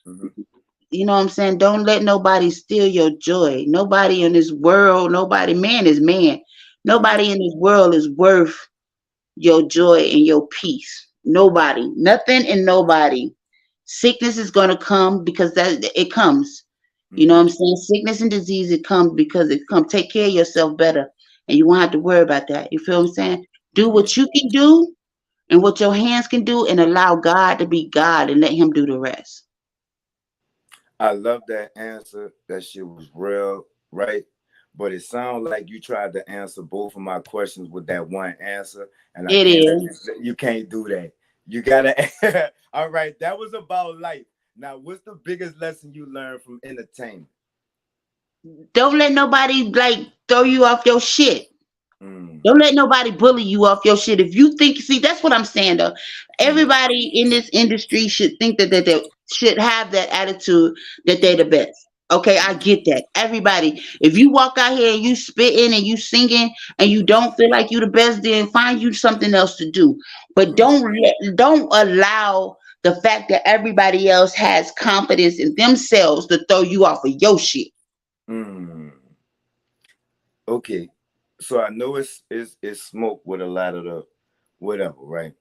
Mhm. You know what I'm saying? Don't let nobody steal your joy. Nobody in this world, man is man. Mhm. Nobody in this world is worth your joy and your peace. Nobody, nothing and nobody. Sickness is gonna come because that it comes. You know what Mhm. I'm saying? Sickness and disease it comes because it comes. Take care of yourself better, and you won't have to worry about that. You feel what I'm saying? Do Mhm. what you can do and what your hands can do, and allow God to be God and let Him do the rest. I love that answer. That shit was real, right? But it sounds like you tried to answer both of my questions with that one answer, and I It can't let is. you can't do that. You gotta. All right, that was about life. Now, what's the biggest lesson you learned from entertainment? Don't let nobody like throw you off your shit. Mm, Don't let nobody bully you off your shit. If you think, see, that's what I'm saying though. mm, Everybody in this industry should think that they should have that attitude that they're the best. Okay, I get that. Everybody, if you walk out here and you spitting and you singing and you don't feel like you the best, then find you something else to do. But mm, don't allow the fact that everybody else has confidence in themselves to throw you off of your shit. mm. Okay, so I know it's smoke with a lot of the whatever, right?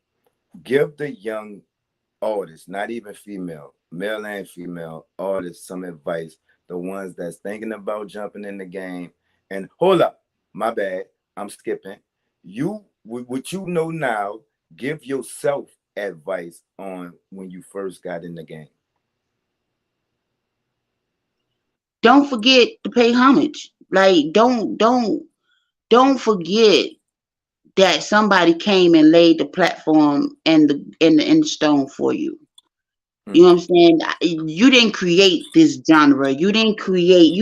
Give the young artists, not even female, male and female artists, some advice. The ones that's thinking about jumping in the game. And hold up, my bad, I'm skipping. You, with what you know now, give yourself advice on when you first got in the game. Don't forget to pay homage. Like don't forget that somebody came and laid the platform and the stone for you. You Mm, know what I'm saying? You didn't create this genre. You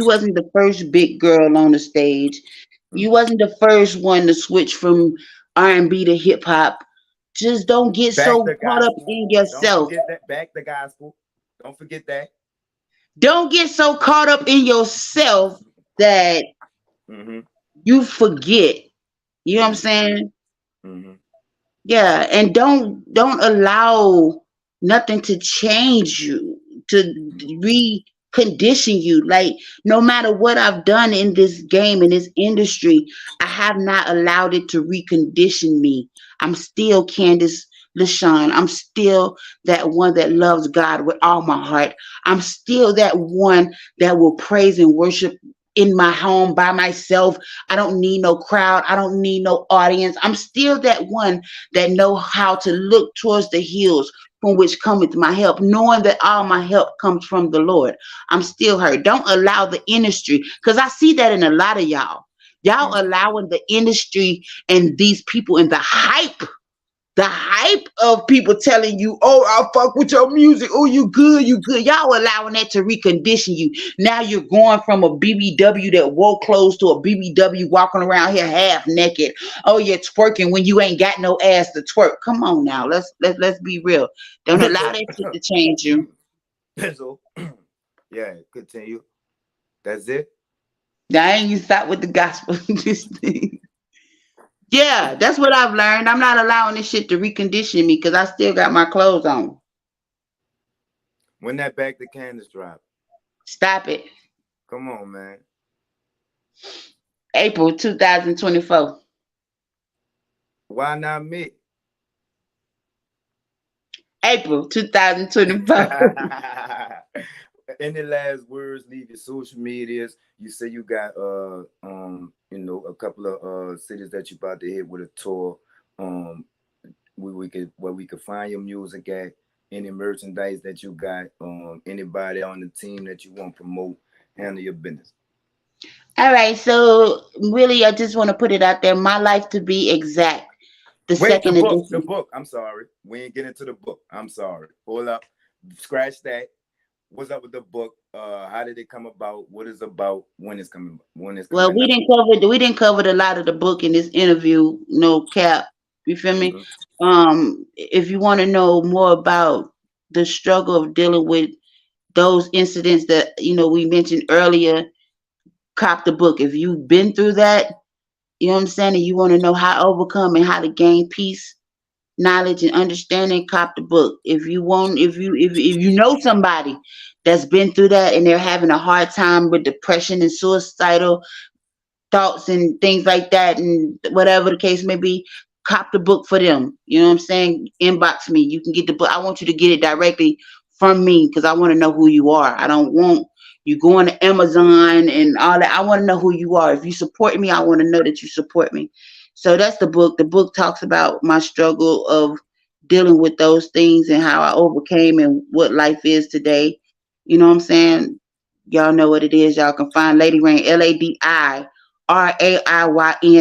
wasn't the first big girl on the stage. mm. You wasn't the first one to switch from R&B to hip hop. Just don't get Back so the caught up gospel. in Don't yourself. forget that. Back the gospel. Don't forget that. Don't get so caught up in yourself that Mm-hmm. you forget. You know what I'm Mm-hmm. saying? Mm-hmm. Yeah, and don't allow nothing to change you to condition you. Like, no matter what I've done in this game, in this industry, I have not allowed it to recondition me. I'm still Candace LaShawn. I'm still that one that loves God with all my heart. I'm still that one that will praise and worship in my home by myself. I don't need no crowd. I don't need no audience. I'm still that one that know how to look towards the hills from which cometh my help, knowing that all my help comes from the Lord. I'm still her. Don't allow the industry, because I see that in a lot of y'all. Y'all Mm. allowing the industry and these people and the hype of people telling you, oh, I'll fuck with your music. Oh, you good, you good. Y'all allowing that to recondition you. Now you're going from a BBW that wore clothes to a BBW walking around here half naked. Oh, you're twerking when you ain't got no ass to twerk. Come on now. Let's be real. Don't allow so, that shit to change you. so, yeah, continue. That's it. I ain't you stop with the gospel. This thing. Yeah, that's what I've learned. I'm not allowing this shit to recondition me because I still got my clothes on. When that back to Candace drop. Stop it. Come on, man. April 2024. Why not me? April 2024. Any last words? Leave your social medias. You say you got a couple of cities that you about to hit with a tour. Where we could find your music at, any merchandise that you got, anybody on the team that you want to promote, handle your business. All right, so really, I just want to put it out there. My life, to be exact, the Wait, the second book, the edition. book. I'm sorry. We ain't getting to the book. I'm sorry. Hold up. Scratch that. What's up with the book? How did it come about? What is it about? When it's coming? When it's Well, coming out? we didn't cover a lot of the book in this interview. No cap. You feel me? Mhm. If you want to know more about the struggle of dealing with those incidents that we mentioned earlier, cop the book. If you've been through that, you know what I'm saying, and you want to know how to overcome and how to gain peace, knowledge, and understanding, cop the book. If you want, if you know somebody that's been through that and they're having a hard time with depression and suicidal thoughts and things like that, and whatever the case may be, cop the book for them. You know what I'm saying? Inbox me. You can get the book. I want you to get it directly from me because I want to know who you are. I don't want you going to Amazon and all that. I want to know who you are. If you support me, I want to know that you support me. So that's the book. The book talks about my struggle of dealing with those things and how I overcame and what life is today. You know what I'm saying? Y'all know what it is. Y'all can find Lady Rain, LADIRAIYN,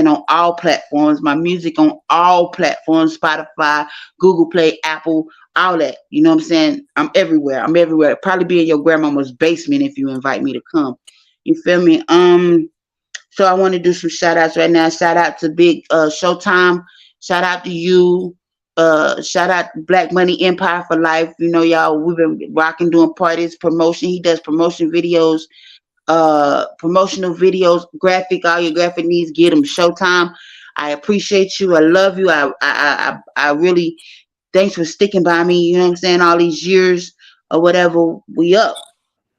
on all platforms. My music on all platforms: Spotify, Google Play, Apple, all that. You know what I'm saying? I'm everywhere. I'm everywhere. Probably be in your grandmama's basement if you invite me to come. You feel me? So I want to do some shout outs right now. Shout out to Big Showtime. Shout out to you. Shout out to Black Money Empire for Life. You know, y'all, we've been rocking, doing parties, promotion. He does promotional videos, all your graphic needs, get them. Showtime. I appreciate you. I love you. I really, thanks for sticking by me. You know what I'm saying? All these years or whatever. We up.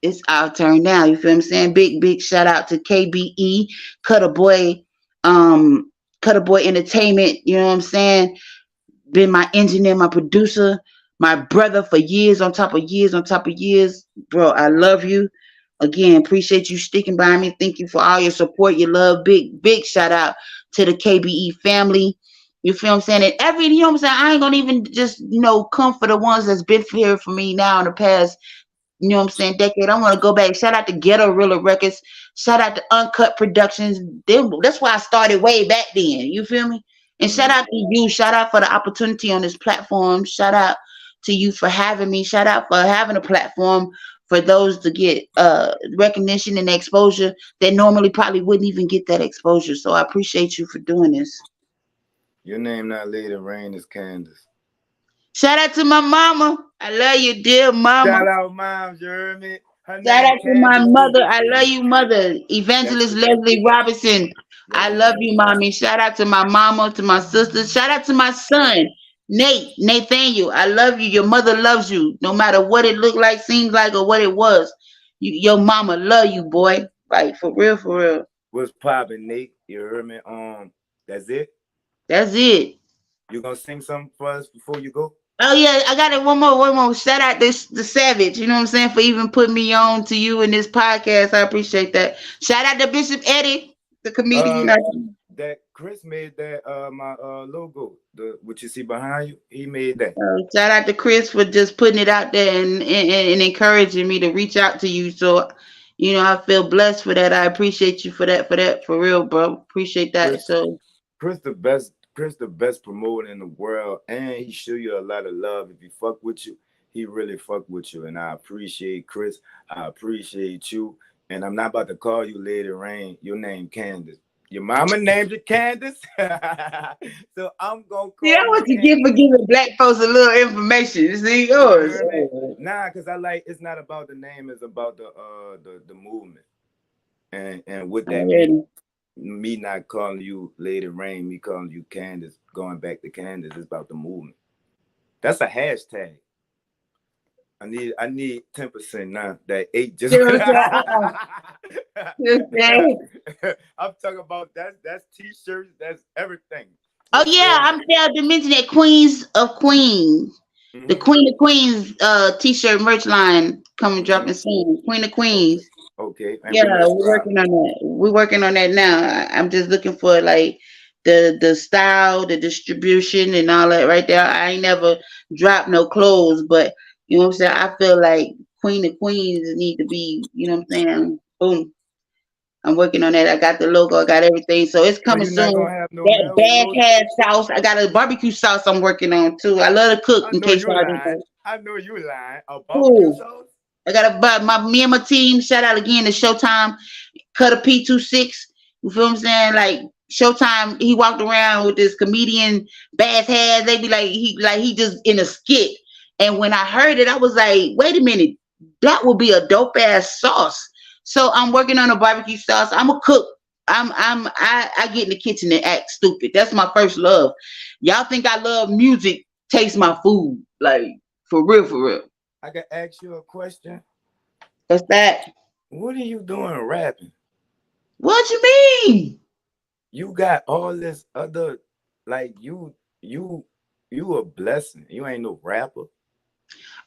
It's our turn now. You feel what I'm saying? Big shout out to KBE, Cutter Boy, Cutter Boy Entertainment. You know what I'm saying? Been my engineer, my producer, my brother for years on top of years on top of years. Bro, I love you. Again, appreciate you sticking by me. Thank you for all your support, your love. Big shout out to the KBE family. You feel what I'm saying? And you know what I'm saying? I ain't gonna even just, come for the ones that's been here for me now in the past, you know what I'm saying, decade. I want to go back. Shout out to Ghetto Rilla Records. Shout out to Uncut Productions. That's why I started way back then. You feel me? And shout Mhm. out to you. Shout out for the opportunity on this platform. Shout out to you for having me. Shout out for having a platform for those to get recognition and exposure that normally probably wouldn't even get that exposure. So I appreciate you for doing this. Your name not Lady Rain, is Candace. Shout out to my mama. I love you, dear mama. Shout out, mom. You heard me? Her Shout name out to my Candace too. mother. I love you, mother. Yes, Evangelist ma'am. Leslie Robinson. I Yes, love ma'am. you, mommy. Shout out to my mama, to my sisters. Shout out to my son, Nathaniel. I love you. Your mother loves you, no matter what it looked like, seems like, or what it was. Your mama love you, boy. Like for real, for real. What's poppin', Nate? You heard me? That's it. That's it. You gonna sing something for us before you go? Oh yeah, I got it. One more. Shout out this the Savage. You know what I'm saying, for even putting me on to you in this podcast. I appreciate that. Shout out to Bishop Eddie, the comedian. Uh, that Chris made that my logo, the what you see behind you. He made that. Shout out to Chris for just putting it out there and encouraging me to reach out to you. So, I feel blessed for that. I appreciate you for that, for real, bro. Appreciate that. Chris, So, Chris the best. Chris the best promoter in the world, and he show you a lot of love. If he fuck with you, he really fuck with you, and I appreciate Chris. I appreciate you, and I'm not about to call you LADIRAIYN. Your name Candace. Your mama named you Candace, so I'm gonna see, I call you want to give Candace. for giving black folks a little information. You see, You yours. hear me? Nah, cause I like it's not about the name, it's about the movement and what that means. Already. Me not calling you LADIRAIYN, me calling you Candace, going back to Candace, it's about the movement. That's a hashtag. I need 10% now. That 8 just You know what I'm saying? I'm talking about that's t-shirts, that's everything. Oh yeah, I'm proud to mention that Queens of Queens. The Queen of Queens t-shirt merch line coming dropping soon. Queen of Queens. Okay. And Yeah, we're working on that. We're working on that now. I'm just looking for like the style, the distribution, and all that right there. I ain't never dropped no clothes, but you know what I'm saying. I feel like Queen of Queens need to be. You know what I'm saying. Boom. I'm working on that. I got the logo. I got everything. So it's So coming you're not soon. gonna have no That railroad? bad sauce. I got a barbecue sauce I'm working on too. I love to cook. I In know case you y'all didn't lying. know. I know you lying. A barbecue Cool. sauce? I got to buy me and my team. Shout out again to Showtime. Cut a P26. You feel what I'm saying? Like Showtime, he walked around with this comedian bass head. They be like he just in a skit. And when I heard it, I was like, wait a minute, that would be a dope ass sauce. So I'm working on a barbecue sauce. I'm a cook. I get in the kitchen and act stupid. That's my first love. Y'all think I love music? Taste my food. Like for real, for real. I can ask you a question. What's that? What are you doing rapping? What you mean? You got all this other like you a blessing. You ain't no rapper.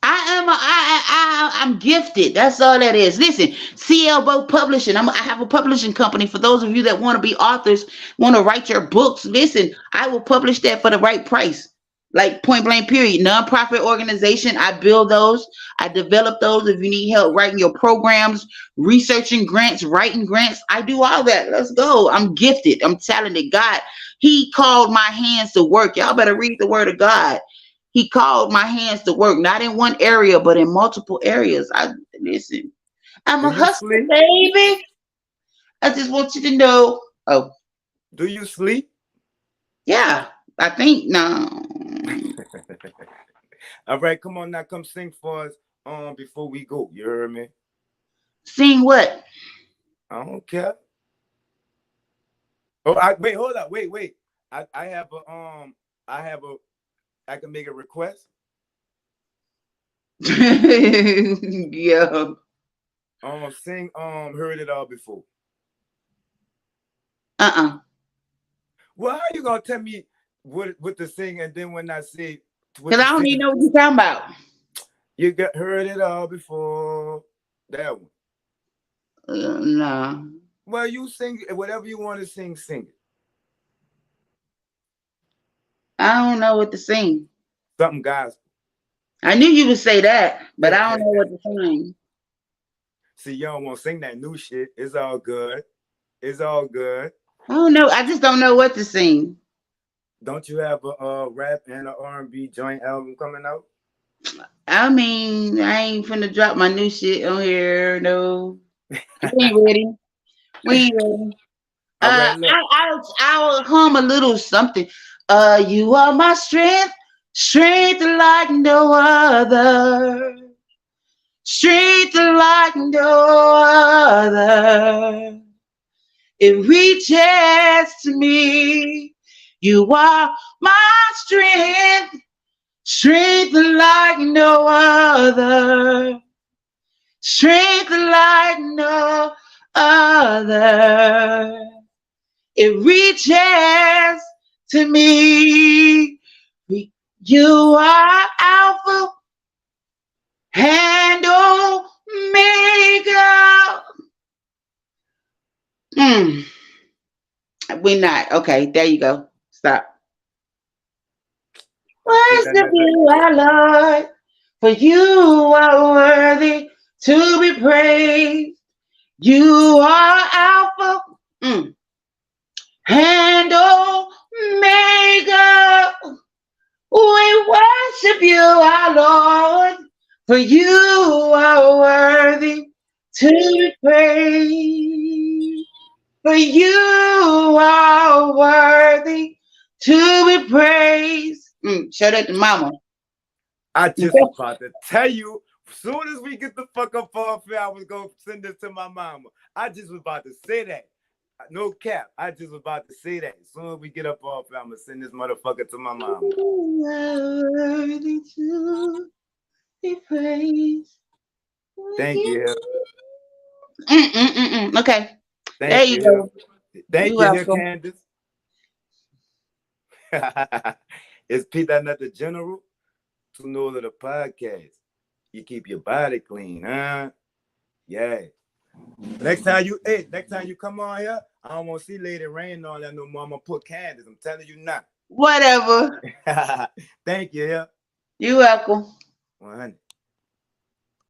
I'm gifted. That's all that is. Listen, CL Boat Publishing. I have a publishing company. For those of you that want to be authors, want to write your books, listen, I will publish that for the right price. Like point blank period. Nonprofit organization. I build those. I develop those. If you need help writing your programs, researching grants, writing grants, I do all that. Let's go. I'm gifted. I'm talented. God, He called my hands to work. Y'all better read the word of God. He called my hands to work, not in one area, but in multiple areas. Listen. I'm Do a you hustler, sleep? baby. I just want you to know. Oh, Do you sleep? yeah. I think no. All right, come on now, come sing for us before we go. You heard me? Sing what? I don't care. Wait, hold up, wait. I have I can make a request. Yeah. Sing Heard It All Before. Well, how you gonna tell me what to sing, and then when I say what Because to I don't sing, even know what you're talking about. you got heard it all before. That one. No. Well, you sing whatever you want to sing, sing it. I don't know what to sing. Something gospel. I knew you would say that, but I don't know what to sing. See, you don't want to sing that new shit. It's all good. It's all good. I don't know. I just don't know what to sing. Don't you have a rap and an R&B joint album coming out? I mean, I ain't finna drop my new shit on here. No, we ain't ready. We ain't ready. All right, look. I'll hum a little something. You are my strength, strength like no other, strength like no other. It reaches to me. You are my strength, strength like no other, strength like no other. It reaches to me. You are Alpha and Omega. We're not. Okay, there you go. Stop. Worship you, our Lord, for you are worthy to be praised. You are Alpha and Omega. We worship you, our Lord, for you are worthy to be praised. For you are worthy to be praised. Show that to mama. I just was about to tell you, as soon as we get the fuck up off here, I was going to send this to my mama. I just was about to say that. No cap. I just was about to say that. As soon as we get up off here, I'm going to send this motherfucker to my mama. You are worthy to be praised. Thank you. Okay. Thank there you go. Thank You're you, welcome. Candace. It's Peter, not the general, to Nola the podcast. You keep your body clean, huh? Yeah. Next time you come on here, I don't want to see LADIRAIYN and all that no more. I'm gonna put Candace. I'm telling you now. Whatever. Thank you. You're welcome. 100.